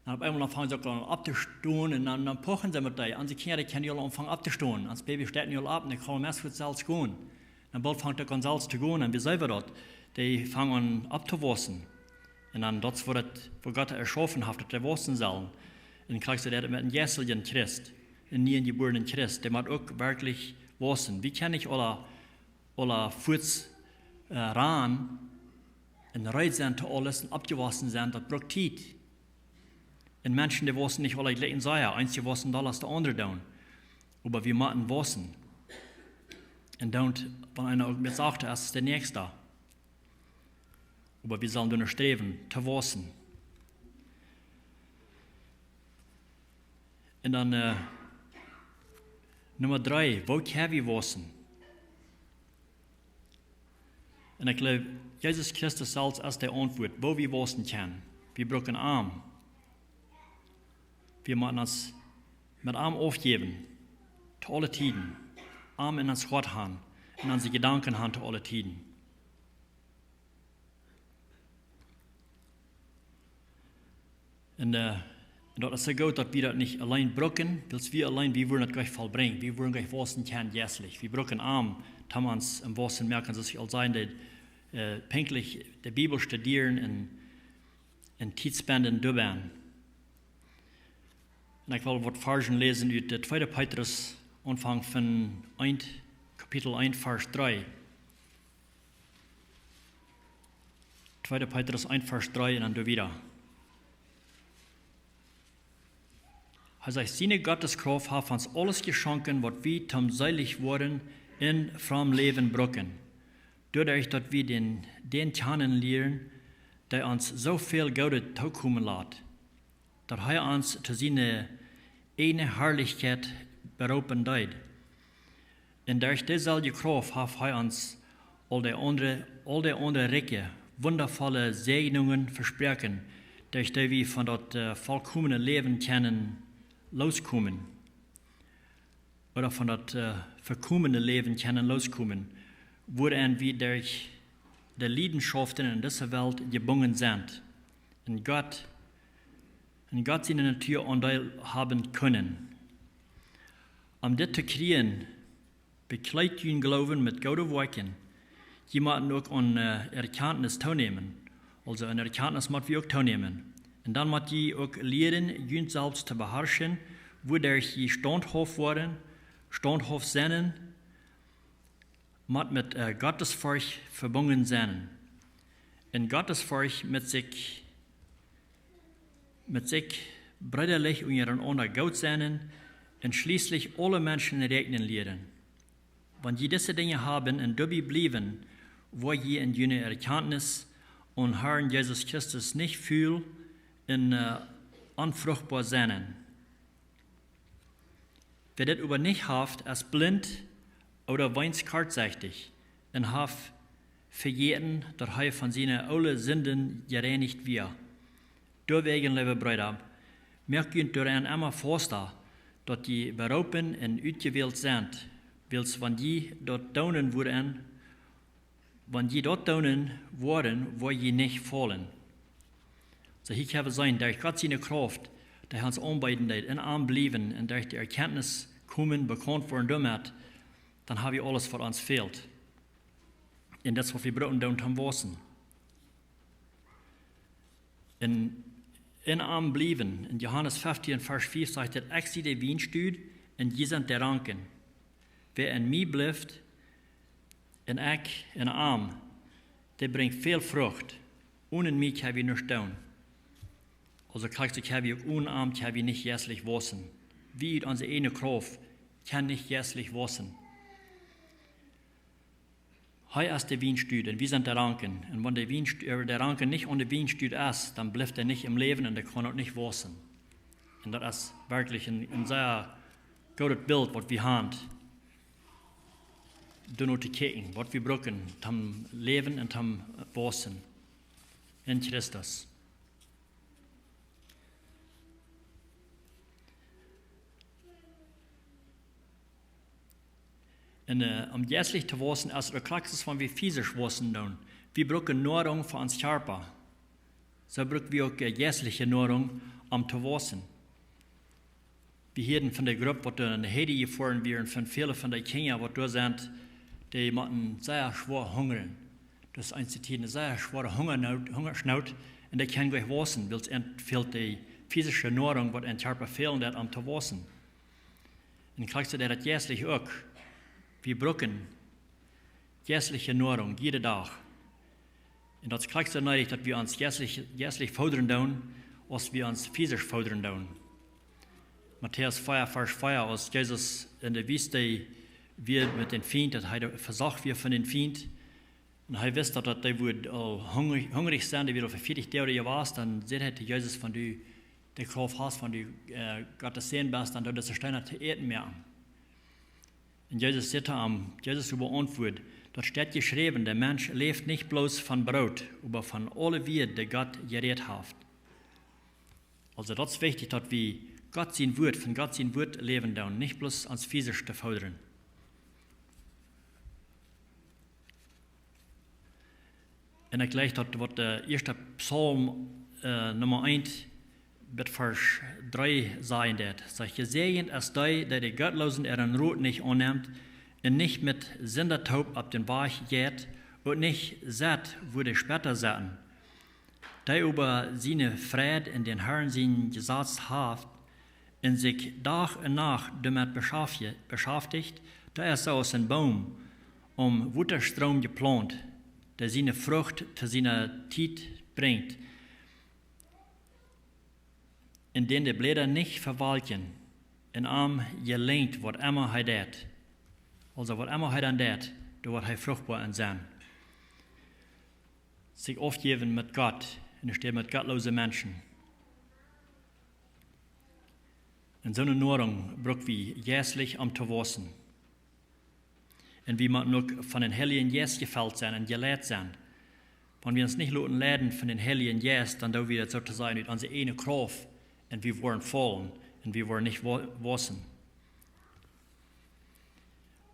dann auf einmal fangen sie an abzustehen und dann pochen sie mit dir. Unsere Kinder können ja anfangen abzustehen. Unser Baby steht ja ab und ich kann erst für Salz gehen. Dann bald fängt er an Salz zu gehen und wir selber dort, die fangen an abzuwaschen. Und dann das, wo Gott erschaffen hat, dass der waschen soll. Und dann kriegst du das mit einem jässeligen Christ, einem nie geborenen Christ, der muss auch wirklich waschen. Wie kann ich alle Fuß ran und rein sein zu alles und abgewaschen sein, das braucht Zeit. Und Menschen, die waschen nicht alle gleich sein, eins die waschen da, als der andere tun. Aber wir müssen waschen. Und dann, wenn einer auch mir sagt, er ist der Nächste. Aber wir sollen nur streben, zu waschen. Und dann Nummer 3, wo können wir waschen? Und ich glaube, Jesus Christus als der Antwort, wo wir waschen können. Wir brauchen Arm. Wir müssen uns mit Arm aufgeben, zu alle Tiden. Arm in uns Wort haben, in unsere Gedanken haben, zu alle Tiden. Und das ist so gut, dass wir das nicht allein brauchen, weil wir allein, wir wollen das gleich vollbringen. Wir wollen gleich waschen können, jässlich. Wir brauchen Arm, haben wir uns im Waschen merken, dass ich all sein, die pünktlich die Bibel studieren und Zeit spenden dabei. Und ich will was Versen lesen aus der 2. Petrus, Anfang von Kapitel 1, Vers 3. 2. Petrus 1, Vers 3 und dann da wieder. Er sagt, seine Gotteskraft hat uns alles geschenkt, was wir zum seilig worden in vom Leben brauchen. Dadurch, dass wir den kennenlernen, der uns so viel Gutes zukommen lässt, dass er uns zu seiner eine Herrlichkeit berufen hat. Und durch dieselbe Kraft hat er uns all die andere Reiche, wundervolle Segnungen versprechen, durch die wir von das vollkommenen Leben können loskommen. Oder von das verkommenen Leben können loskommen, worin wir durch die Leidenschaften in dieser Welt gebunden sind. Und Gott seine Natur Anteil haben können. Um das zu kriegen, bekleidet ihn Glauben mit guten Werken. Jemanden auch an Erkenntnis teilnehmen. Also an Erkenntnis muss wir auch teilnehmen. Und dann muss je auch lernen, ihn selbst zu beherrschen, wodurch je standhaft werden, standhaft sein, mit Gottesfurcht verbunden sein. In Gottesfurcht mit sich brüderlich untereinander gut sein und schließlich alle Menschen regnen lehren. Wenn je diese Dinge haben und dabei bleiben, wo je in jene Erkenntnis und Herrn Jesus Christus nicht fühlt, in unfruchtbar sein. Wer das aber nicht haft, als blind oder weins kurzsichtig und haft verjährten, dass er von seinen alle Sünden gereinigt wird. Deswegen, liebe Brüder, merkt ihr daran immer vorstellen, dass die berufen und ausgewählt sind, wils wenn die dort tun wurden, wo je nicht fallen. So ich habe sein, durch Gott seine Kraft, der uns anbeiten in Arm blieben und durch die Erkenntnis kommen, bekannt worden damit, dann habe ich alles, was uns fehlt. Und das, was wir brauchen, da haben wissen. In Arm blieben, in Johannes 15, Vers 4 sagt er, ich sehe die Weinstüd und die sind der Ranken. Wer in mir bleibt, und ich in Arm, der bringt viel Frucht. Ohne mich habe ich nichts tun. Also kriegst du, habe ich auch ohne Arm, habe ich nicht jässlich wassen. Wie unsere eine Kraft kann nicht jässlich wassen. Hier ist der Weinstüd und wir sind der Ranken. Und wenn der Ranken nicht an der Weinstüd ist, dann bleibt er nicht im Leben und er kann auch nicht wassen. Und das ist wirklich ein sehr gutes Bild, was wir haben. Nur zu kijken, was wir brauchen, zum Leben und zum Wassen. In Christus. Und jässlich zu wassen, ist der Kraxis von wie physisch wassen tun. Wir brauchen Nahrung für uns Körper. So brauchen wir auch jässliche Nahrung, zu wassen. Wir hören von der Gruppe, die in der Heide gefahren werden, von vielen von den Kindern, die da sind, die müssen sehr schwer hungern. Das ist eine sehr schwere Hungersnot und die können gleich wassen, weil es fehlt die physische Nahrung, die in Körper fehlt, um zu wassen. Und kriegst du das jässlich auch. Wir brauchen jässliche Nahrung, jeden Tag. Und das kriegst du nötig, dass wir uns jässlich fordern tun, als wir uns physisch fordern tun. Matthäus 4, Vers 4, als Jesus in der Wüste wird mit den Feind, dass er versagt wird von den Feind. Und er wusste, dass die hungrig sind, die wieder für 40 Tage gewesen, dann sieht Jesus von der Kraft hast, von Gottes sehen bist, dann das Steine zu eten mehr. Und Jesus sagt Jesus überantwortet, dort steht geschrieben, der Mensch lebt nicht bloß von Brot, aber von allem Wirt, der Gott geredet hat. Also das ist wichtig, dass wir von Gott sein Wort leben und nicht bloß ans Physisch zu fordern. Und ich gleich, was der erste Psalm Nummer 1 mit Vers 3 sagen wird. Sagt, gesegnet ist der die Gottlosen ihren Rot nicht annimmt und nicht mit Sündertaub ab den Weg geht und nicht satt, wo die später satten. Der über seine Friede in den Herrn sein Gesetz hat und sich Tag und Nacht damit beschäftigt, da ist aus ein Baum Wutterstrom geplant, der seine Frucht zu seiner Zeit bringt, in den die Blätter nicht verwalken, in arm gelenkt, was immer er tät. Also, was immer er dann tät, da wird er fruchtbar in sein. Sich aufgeben mit Gott, und steht mit gottlosen Menschen. In so einer Nahrung brauchen wir jässlich zu wassen. Und wir müssen auch von den Heiligen Geist gefällt sein und gelehrt sein. Wenn wir uns nicht leiden von den Heiligen Geist, dann da wir sozusagen mit unserer eine Kraft und wir wollen fallen und wir wollen nicht wassen.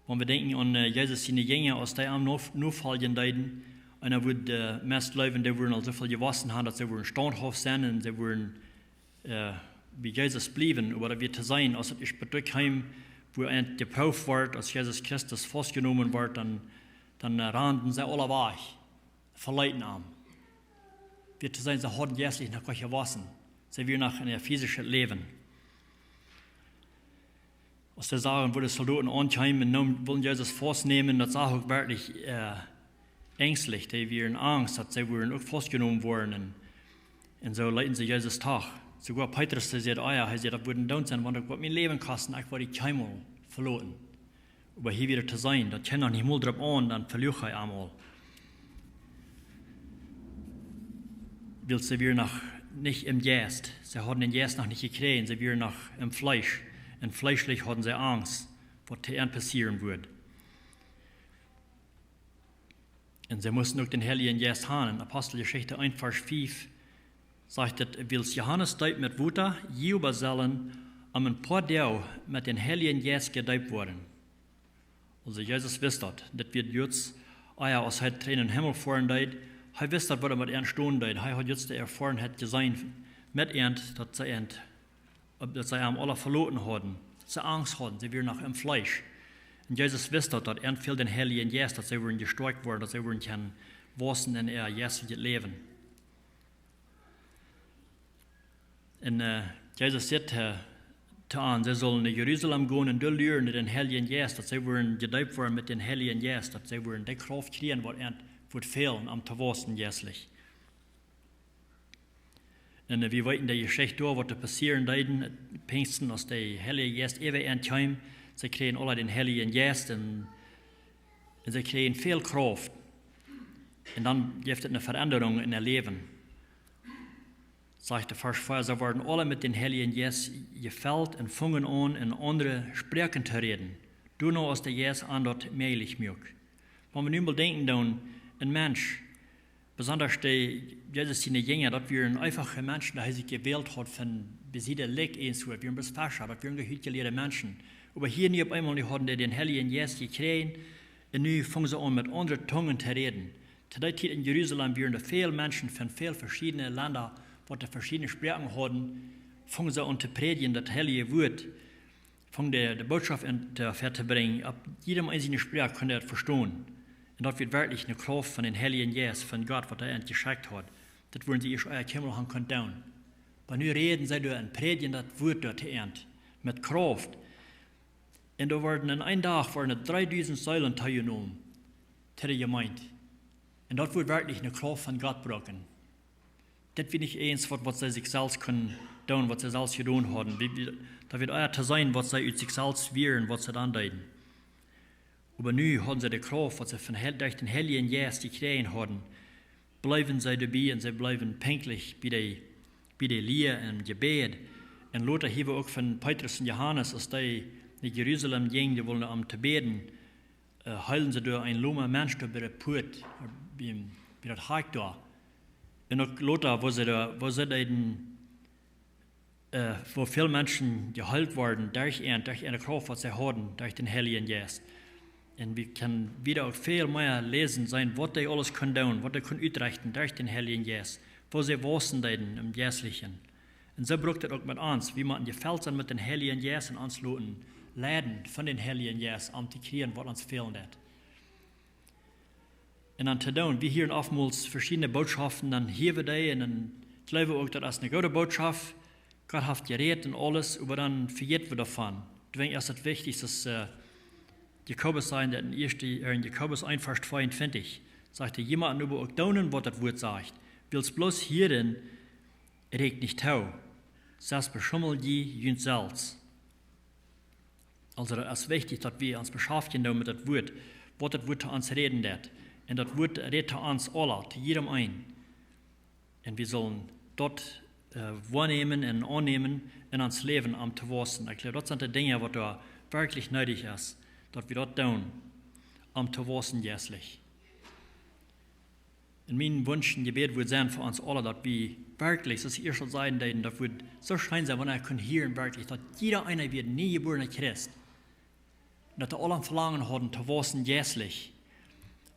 Wenn wir denken an Jesus seine Jünger, aus der am Notfallen leiden, und er würde meist Leute, die wurden so viel gewassen haben, dass sie wurden standhaft sein und sie wurden wie Jesus blieben, oder wir zu sein, als ich bedrückt wo er geprüft wird, als Jesus Christus festgenommen wird, dann rannten sie alle weg, verleiten haben. Wir zu sein, sie hatten jährlich nach Gott gewassen, sie wir nach einem physischen Leben. Als sie sagen, wo die Soldaten ankommen und wollen Jesus festnehmen, das ist auch wirklich ängstlich. Die wären Angst, dass sie würden auch festgenommen worden. Und so leiten sie Jesus Tag. Sogar Petrus sagt, er sagt, das würden down sein, wenn ich mein Leben kosten, ich würde die Keimel verloren. Aber hier wieder zu sein, das kann noch nicht mal drauf an, dann verliere ich einmal. Weil sie wir noch nicht im Geist. Sie haben den Geist noch nicht gekriegt, sie wir noch im Fleisch. Und fleischlich hatten sie Angst, was ihnen passieren würde. Und sie mussten auch den Heiligen Geist haben. Apostelgeschichte 1, Vers 5 sagt, weil Johannes deupt mit Wuter, Juba sollen ein paar Tage mit den Heiligen Geist gedeupt worden. Also Jesus wusste das wird jetzt, als er in den Himmel fahren deut, er wusste, was er mit ihnen stehen deut. Er hat jetzt die Erfahrung gesehen mit ihnen, dass sie am alle verloren hatten, dass sie Angst hatten, sie wären noch im Fleisch. Und Jesus wusste, dass er viel den Heiligen Geist, dass sie würden gestärkt worden, dass sie würden können wachsen in ihr jetziges Leben. Und Jesus sagte sie sollen nach Jerusalem gehen und dort lernen den Heiligen Geist, dass sie würden gedeupt werden mit den Heiligen Geist, dass sie würden die Kraft kriegen, was ihnen wird fehlen am Tawasen jährlich. Und wir weiten die Geschichte durch, was da passieren da Pfingsten, als der Heilige Geist ewig entkam. Sie kriegen alle den Heiligen Geist und sie kriegen viel Kraft. Und dann gibt es eine Veränderung in ihr Leben. Sagt der Vers 4, sie werden alle mit den Heiligen Geist gefällt und fangen an, in andere Sprachen zu reden. Du noch als der Geist an dort mählich mög. Wenn wir nun mal denken, dann ein Mensch, besonders die Jesus seine Jünger, dass wir ein einfacher Menschen, der sich gewählt hat, von besiedelt Leck eins wird, wir ein bisschen fascher, dass wir ein gehütgelehrte Menschen. Aber hier nie auf einmal, die hatten den Heiligen Geist gekriegt, und nun fangen sie an, mit anderen Zungen zu reden. Zu der Zeit in Jerusalem waren viele Menschen von vielen verschiedenen Ländern, die verschiedene Sprachen hatten, fangen sie an zu predigen, das heilige Wort, fangen die Botschaft zu bringen. Ab jedem einzelnen Sprache könnt ihr das verstehen. Und das wird wirklich eine Kraft von den Heiligen Geist, von Gott, was er geschickt hat. Das würden sie erst euer Kimmel haben können. Aber nun reden sie durch und predigen das Wort dort mit Kraft. Und da wurden in einem Tag 3000 Säulen teilgenommen, zu der Gemeinde. Und das wird wirklich eine Kraft von Gott brauchen. Das wird nicht eins, was sie sich selbst können tun, was sie selbst getan haben. Da wird euer zu sein, was sie aus sich selbst wären, was sie dann deuten. Aber nun haben sie die Kraft, was sie durch den Heiligen Geist gekriegt haben, bleiben sie dabei und sie bleiben pünktlich bei der Lehre und Gebet. Und Lothar hier auch von Petrus und Johannes, als die nach Jerusalem gingen, die wollen zu beten, heilen sie durch ein lummer Mensch bei der Port, bei der Hack da. Und auch Lothar, wo viele Menschen geheilt wurden, durch eine Kraft, was sie hatten, durch den Heiligen Geist. Und wir können wieder auch viel mehr lesen sein, was die alles können tun, was die können ausrichten durch den Heiligen Geist, wo sie wachsen im Geistlichen. Und so braucht es auch mit uns, wie man gefällt sind mit den Heiligen Geist und uns leiden von den Heiligen Geist, um zu kriegen, was uns fehlt. Und dann zu tun, wir hören oftmals verschiedene Botschaften, dann hören wir die und dann glauben wir auch, das ist eine gute Botschaft, Gott hat geredet und alles, aber dann vergessen wir davon. Deswegen ist es wichtig, dass Jakobus sagt, in Jakobus 1, Vers 22, sagte jemand über auch daunen, was das Wort sagt. Willst bloß hierin, regt nicht tau, selbst beschummelt die jünt selbst. Also es ist wichtig, dass wir uns beschäftigen mit dem Wort, was das Wort zu uns reden wird. Und das Wort redet zu uns alle, zu jedem ein. Und wir sollen dort wahrnehmen und annehmen in uns Leben am zu wachsen. Ich glaube, das sind die Dinge, was da wirklich nötig ist, dass wir das tun, am zu wachsen jährlich. In meinen Wünschen, Gebet wird sein für uns alle, dass wir wirklich, das ihr schon sagen, das wird so schön sein, wenn wir können hören, wirklich, dass jeder einer wird nie geborener Christ. Dass wir alle Verlangen haben, zu wachsen jährlich,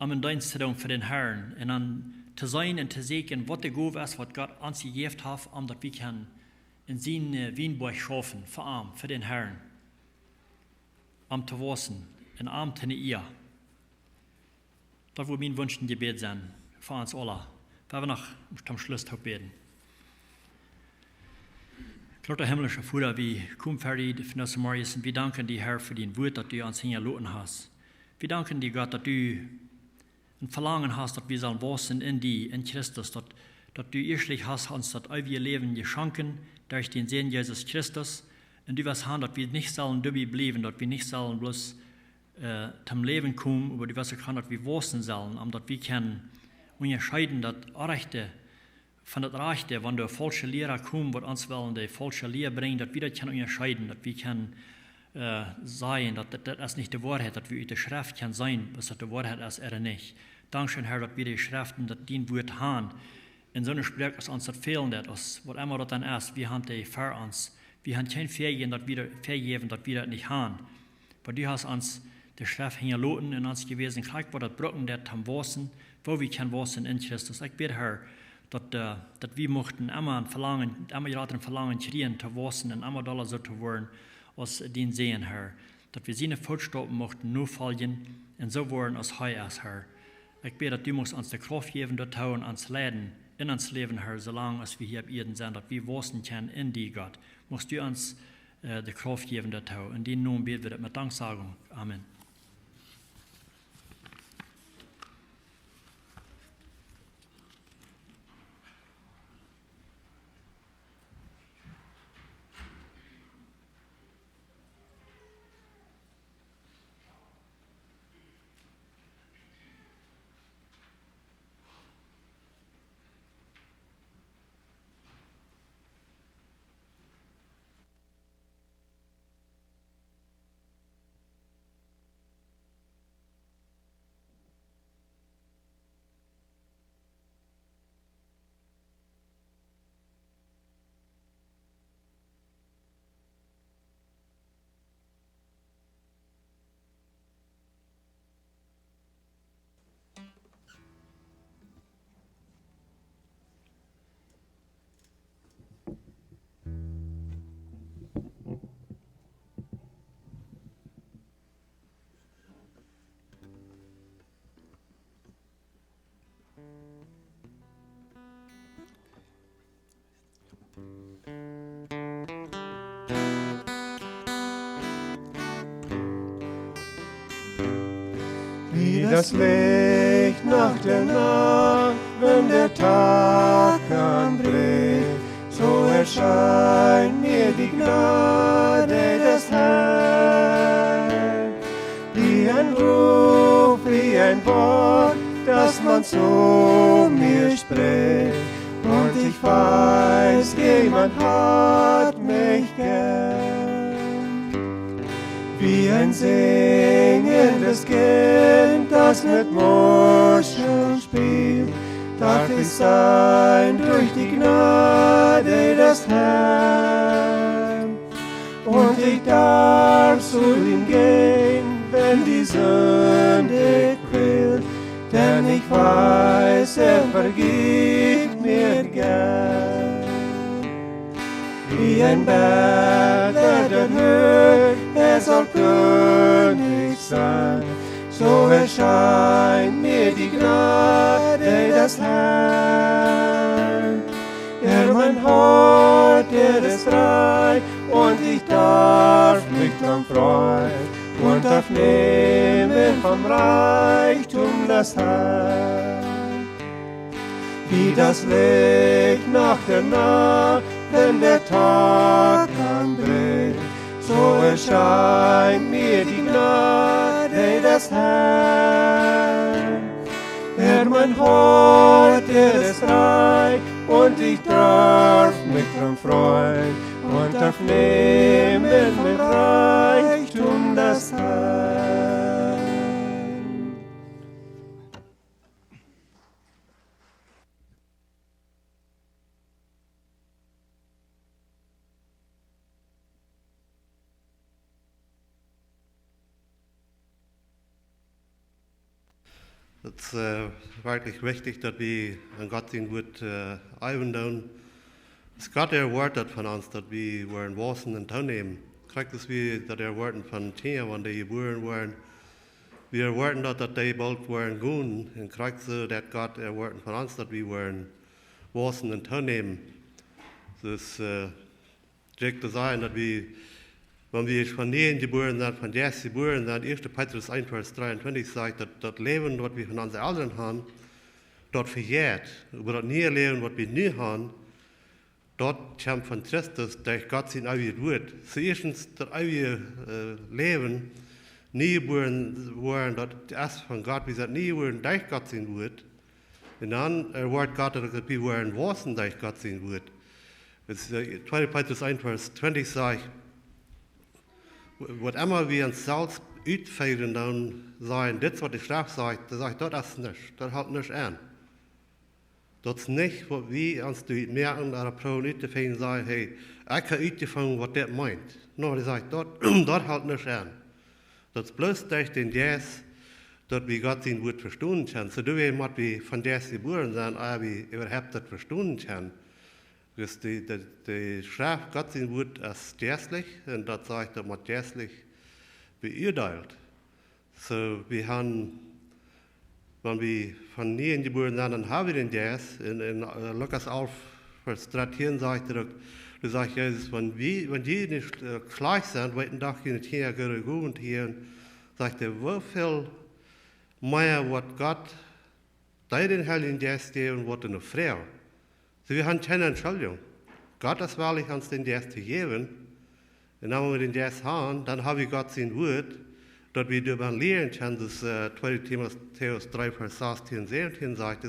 um einen Dienst zu tun für den Herrn und dann zu sein und zu sehen, was der Gabe ist, was Gott uns gegeben hat, um dass wir in seinen Wienburg schaffen, für den Herrn, um zu wachsen, in Arm zu ihr. Das wird mein Wunsch und Gebet sein, für uns alle. Wenn wir noch zum Schluss beten. Grote himmlische Vater, wir kommen fertig von das Morgens und wir danken dir, Herr, für dein Wort, das du uns hingelassen hast. Wir danken dir, Gott, dass du ein Verlangen hast, dass wir sollen wachsen in dir, in Christus, dass du erstlich hast uns das ewige Leben geschenken durch den Sohn Jesus Christus. Und du wirst haben, dass wir nicht sollen dabei bleiben, dass wir nicht sollen bloß zum Leben kommen, aber du wirst auch haben, dass wir wachsen sollen, dass wir können unterscheiden, das Rechte von das Rechte, wenn der falsche Lehrer kommt, was uns wollen, die falsche Lehre bringt, dass wir das können unterscheiden, dass wir können sagen, dass das nicht die Wahrheit, dass wir die Schrift kann sein, was das die Wahrheit ist oder nicht. Dankeschön, Herr, dass wir die Schriften, dass die Wort haben. In so einer Sprache ist uns das fehlen, was immer das dann ist, wir haben die für uns. Wir haben kein Vergeben, dass wir das nicht haben. Aber du hast uns die Schrift hingelassen in uns gewesen, gleich wo das Brücken, das haben wasen, wo wir können wasen in Christus. Ich bitte, Herr, dass wir mochten immer ein Verlangen kriegen, zu wasen und immer da so zu werden, als den sehen, Herr. Dass wir seine Fußstapfen mochten nur folgen und so werden, als Heu ist, Herr. Ich bitte, dass du uns die Kraft geben, dort und uns leiden, in uns Leben, Herr, solange als wir hier auf Erden sind, dass wir wasen können in dir, Gott. Musst du uns die Kraft geben, dort. In den Namen beten wir das mit Danksagung. Amen. Wie das Licht nach der Nacht, wenn der Tag anbricht, so erscheint mir die Gnade des Herrn. Wie ein Ruf, wie ein Wort, das man zu mir spricht, und ich weiß, jemand hat mich gern. Wie ein singendes Kind, das mit Muscheln spielt, darf ich sein durch die Gnade des Herrn. Und ich darf zu ihm gehen, wenn die Sünde quält, denn ich weiß, er vergibt mir gern. Wie ein Bettler, der hört, er soll König sein, so erscheint mir die Gnade des Herrn. Er mein Hort, er ist reich, und ich darf mich dran freuen, und darf nehmen vom Reichtum des Herrn. Wie das Licht nach der Nacht, wenn der Tag anbricht, so erscheint mir die Gnade des Herrn. Er mein Hort, er ist reich, und ich darf mich dran freuen, und darf nehmen vom Reichtum des Herrn. Es ist wirklich wichtig, dass wir an Gott sein Wort einbauen. Es Gott erwartet von uns, dass wir waren wasen und teilnehmen. Kriegt es wie, dass erwarten von Tieren, wenn die geboren waren. Wir erwarten, dass die bald waren gehen. Und kriegt so, dass Gott erwarten von uns, dass wir waren wasen und teilnehmen. Das direkt zu sagen, dass wir, wenn wir von Nähen geboren sind, von Jes geboren sind, 1. Petrus 1, Vers 23 sagt, dass das Leben, das wir von unseren Eltern haben, dort verjährt. Aber das neue Leben, was wir nie haben, dort kommt von Christus, durch Gott sein ewiges Wort. Zuerst das ewige Leben, nie geboren worden, das erst von Gott, wie gesagt, nie geboren durch Gott sein Wort. Und dann Wort Gott, dass wir waren wasen durch Gott sein Wort. 2. Petrus 1, Vers 20 sagt, was immer wir uns selbst uitfeilen, dann sagen, das, was die Schrift sagt, das sagt, das ist nicht, das hält nicht an. Dat is niet wat we ons merken dat de vrouw niet te veel zeggen, hey, ik ga uitgevangen wat dat meint. Nou, die zegt, dat houdt niet aan. Dat is bloos durch den Jes, dat we God zijn woord verstaan kunnen. Zodat we wat we van Jes geboren zijn, we überhaupt dat verstaan kunnen. Dus de Schrift, God zijn woord is jeslich, en dat zegt dat wat jeslich beurteilt. So, we gaan... Wenn wir von Nähen geboren sind, dann haben wir den Jes. In Lukas 11, Vers 13 sagt er, du sagst, Jesus, wenn die nicht gleich sind, weiten Tag in die Tiere gehen und hier, sagt er, wie viel mehr wird Gott den Heiligen Jes geben, wird er noch früher. So, wir haben keine Entschuldigung. Gott ist wahrlich uns den Jes zu geben. Und wenn wir den Jes haben, dann haben wir Gott sein Wort, dass wir darüber lernen können, das 2. Timotheus 3, Vers 16 und 17 sagt,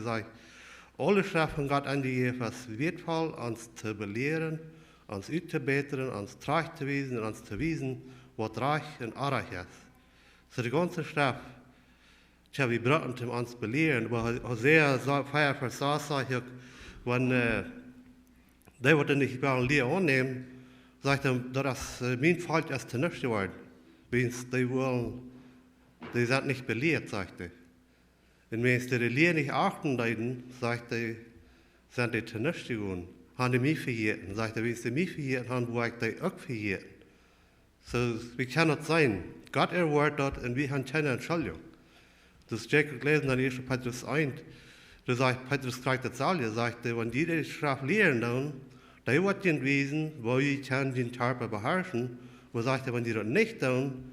alle Schrift von Gott angegeben, was wertvoll, uns zu belehren, uns zu beten, uns treu zu wiesen und uns zu wiesen, was reich und arg ist. So die ganze Schrift, tja, wir brauchen uns belehren, aber Hosea 4, Vers 6 sagt, wenn die, was nicht bei Lehre annehmen, sagt er, dass mein Volk erst zunichte geworden. Die sind nicht belehrt, sagt er. Und wenn sie die Lehre nicht achten, sagt er, sind die zunichte geworden. Haben die mich verjährt. Sagt er, wenn sie mich verjährt haben, wo ich die auch verjährt. So, wie kann das sein? Gott erwartet und wir haben keine Entschuldigung. Das ist Jacob gelesen in 1. Petrus 1. Da sagt Petrus kriegt das alle, sagt er, wenn die die Schrift lehren, dann wird ihnen wissen, wo ich kann den Körper beherrschen. Wo sagt er, wenn die das nicht tun,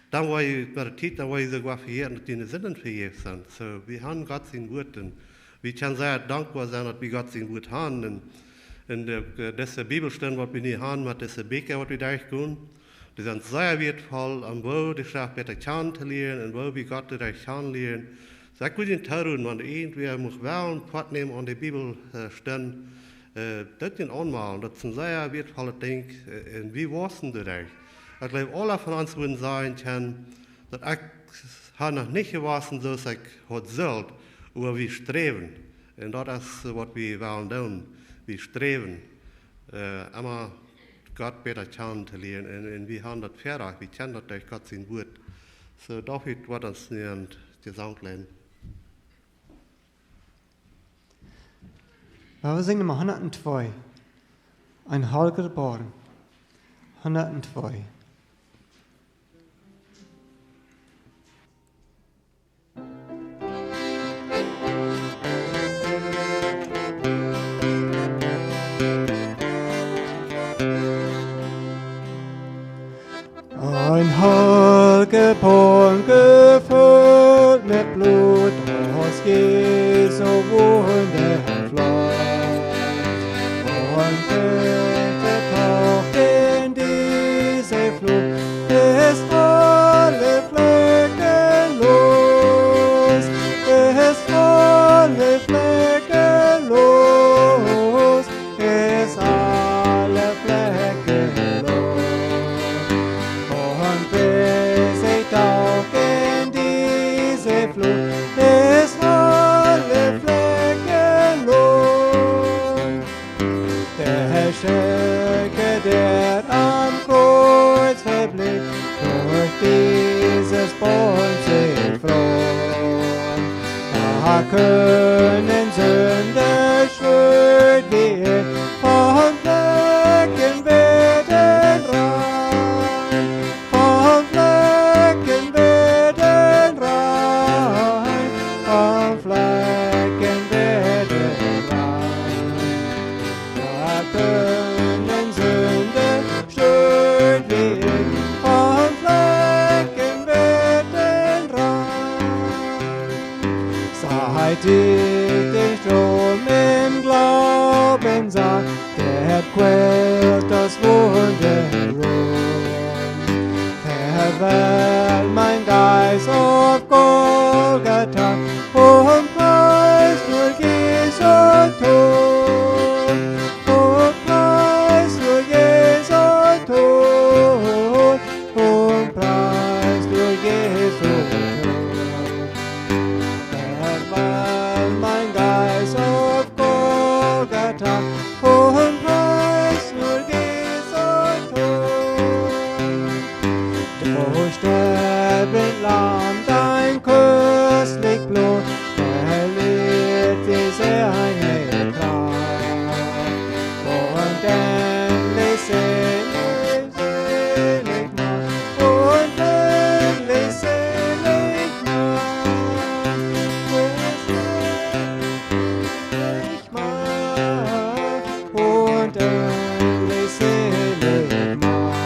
dann war ich mit der Zeit, dann war ich sogar verjährt, dass die in Sinnen verjährt sind. So, wir haben Gott sein Wort und wir können sehr dankbar sein, dass wir Gott sein Wort haben. Und diese Bibelstellen, die wir nicht haben, mit diesen Büchern, die wir durchgehen, die sind sehr wertvoll, um wo die Schrift besser kennenzulernen und wo wir Gott dadurch kennenlernen. So, ich würde nicht tun, wenn irgendwer muss wählen, Part nehmen an die Bibelstellen, das sind anmalen, das sind sehr wertvolle Dinge, und wie wissen dadurch? Ich glaube, alle von uns würden sagen können, dass ich noch nicht gewusst so ich heute soll, aber wir streben. Und das ist, was wir wollen tun. Wir streben, immer Gott besser kennenzulernen. Und wir haben das fertig, wir kennen das durch Gott sein Wort. So, David wird uns näher Gesang lernen. Wir singen Nummer 102. Ein Heiliger Born. 102. Ein Heiliger Born, gefüllt mit Blut aus Jesu Wunder floss. Und bitte taucht in diese Flut, ist alle Flecken los, ist alle Flecken los, ist alle Flecken los. Und bis ich taucht in diese Flut, ist alle Flecken los. Der Schöpfer, der am Kreuz verblieb, durch dieses Born sich froh. Da können Sünder schwören, wie er von Flecken werden rein, von Flecken werden rein, von Flecken werden rein. Da können Sünder Seit ich den Strom im Glauben sah, der quält das Wunder. Verwehrt mein Geist auf Golgatha und preist nur Jesu Tod. Und preist nur Jesu Tod. Und preist nur Jesu Tod. Verwehrt mein Geist auf Golgatha und preist nur Jesu Tod. Durch sterbend Lamm dein köstlich Blut verliert diese eine Kraft. Und endlich selig, selig macht, und endlich selig macht, und endlich selig macht.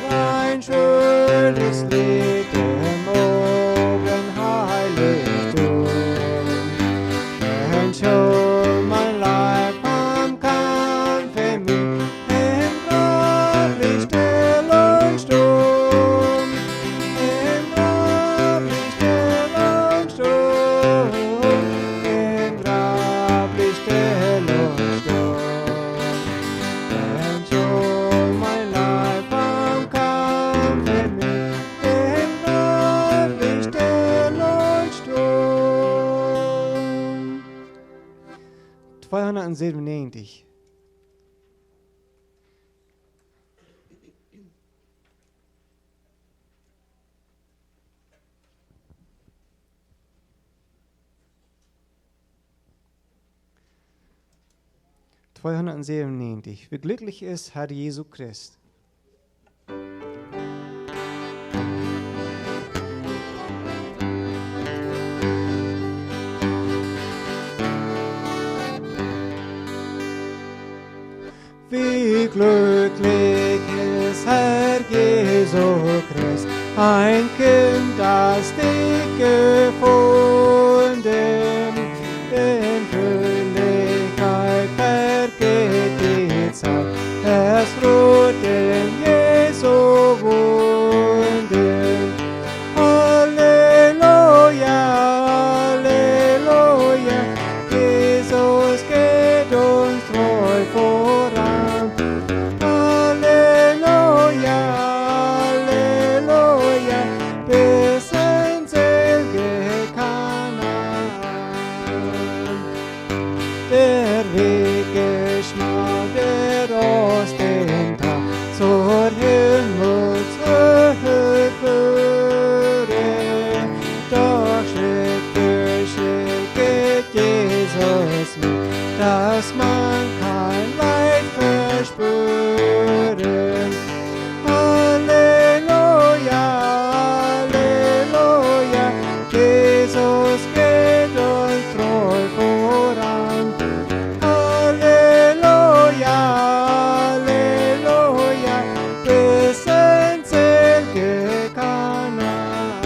Ein schönes Lied im Obenheiligtum. Wenn schon mein Leib am Kampfe müd, im Grab liegt still und stumm. Im Grab liegt still und stumm. Im Grab liegt still und stumm. Wenn schon mein Leib am Kampfe müd, im Grab liegt still und stumm. 297. Wie glücklich ist Herr Jesu Christ. Wie glücklich ist Herr Jesu Christ, ein Kind, das dich gefunden. In Fröhlichkeit vergeht die Zeit, es ruht in Jesu Wunden. Halleluja, Halleluja, Jesus geht uns treu voran. Halleluja, Halleluja, bis ins ewige Kanaan. Der Weg ist schmal, der Ostentag zur Himmelshöhe führt. Doch Schritt für Schritt geht Jesus mit, dass man kein Leid verspüren. Halleluja, Halleluja, Jesus geht uns treu voran. Halleluja, Halleluja, bis ins ewige Kanaan.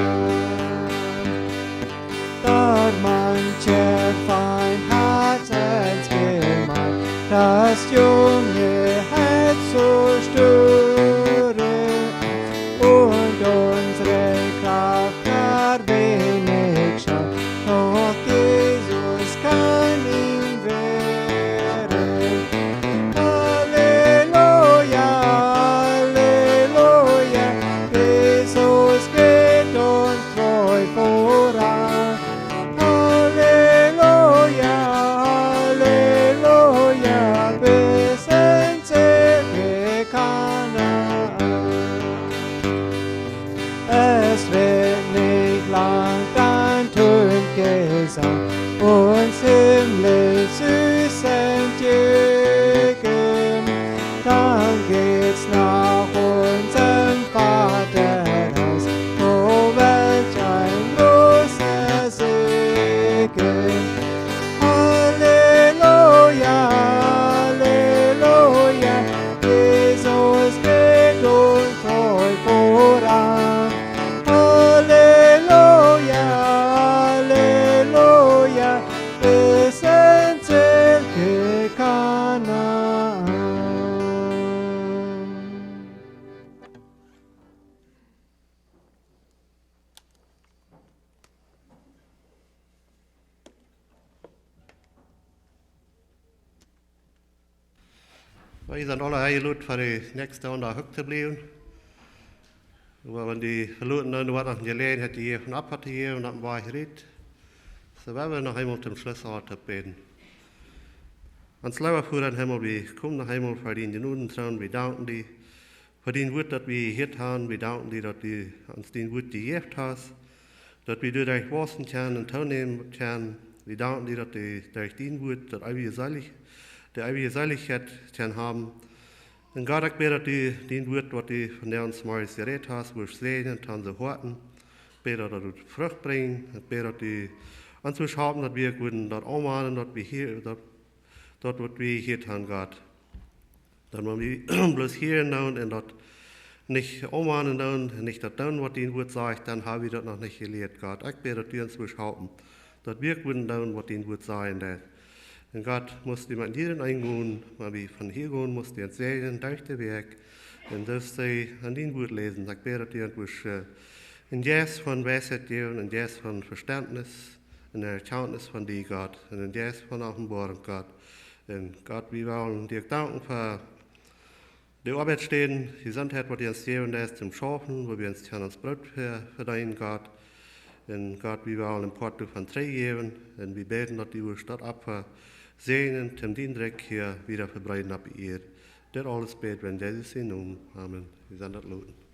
Dort mancher Feind hat es gemeint, das junge Herz zu stören und unsere Kraft gar wenig schafft, doch Jesus kann ihm wehren. Halleluja, Halleluja, Jesus geht uns treu voran. Halleluja, Halleluja, bis ins ewige Kanaan. Es wird nicht lang, dann tönt Gesang uns himmlisch süß entgegen. Dann geht's nach unserem Vaterhaus, oh welch ein großer Segen. Wir sind alle eingelutscht für die nächste Runde hoch zu bleiben. Aber wenn die verloren dann was noch gelegen hätte, die von ab hatte hier und dann war ich red. So werden wir noch einmal zum Schlusswort beten. Ans Lauer vor den Himmel, wir kommen noch einmal für den Genuden trauen, wir danken dir. Für den Wort, das wir hier haben, wir danken dir, dass du uns den Wort gegeben hast, dass wir durch wasen können und teilnehmen können. Wir danken dir, dass du durch den Wort, das der ewige Seiligkeit können haben. Und Gott, ich bete, dass du den Wort, was du von der uns mal geredet hast, wirst segnen, dann so horten. Ich bete, dass du Frucht bringst. Ich bete, dass du uns haben, dass wir können dort anmahnen, dass wir hier, dort, was wir hier tun, Gott. Dass wir bloß hier und dort nicht anmahnen und nicht das tun, was dein Wort sagt, dann haben wir das noch nicht gelehrt, Gott. Ich bete, dass du uns haben, dass wir können tun, was dein Wort sagt. Und Gott muss jemand jeden eingehen, weil wir von hier gehen, muss die uns segnen, durch den Weg. Und das sie an den Wort lesen. Ich bete, dass ihr uns ein Jes von Weisheit geben, ein Jes von Verständnis, eine Erkenntnis von dir, Gott, und ein Jes von Offenbarung, Gott. Und Gott, wir wollen dir danken für die Arbeit stehen, die Gesundheit, die uns geben lässt, zum Schaffen, wo wir uns das Brot verdienen, Gott. Und Gott, wir wollen ein Porto von 3 geben, und wir beten, dass die Stadt ab segnen, zum den Dreck hier wieder verbreiten ab ihr. Das alles beten, wenn Jesus in Amen. Wir sind das Loten.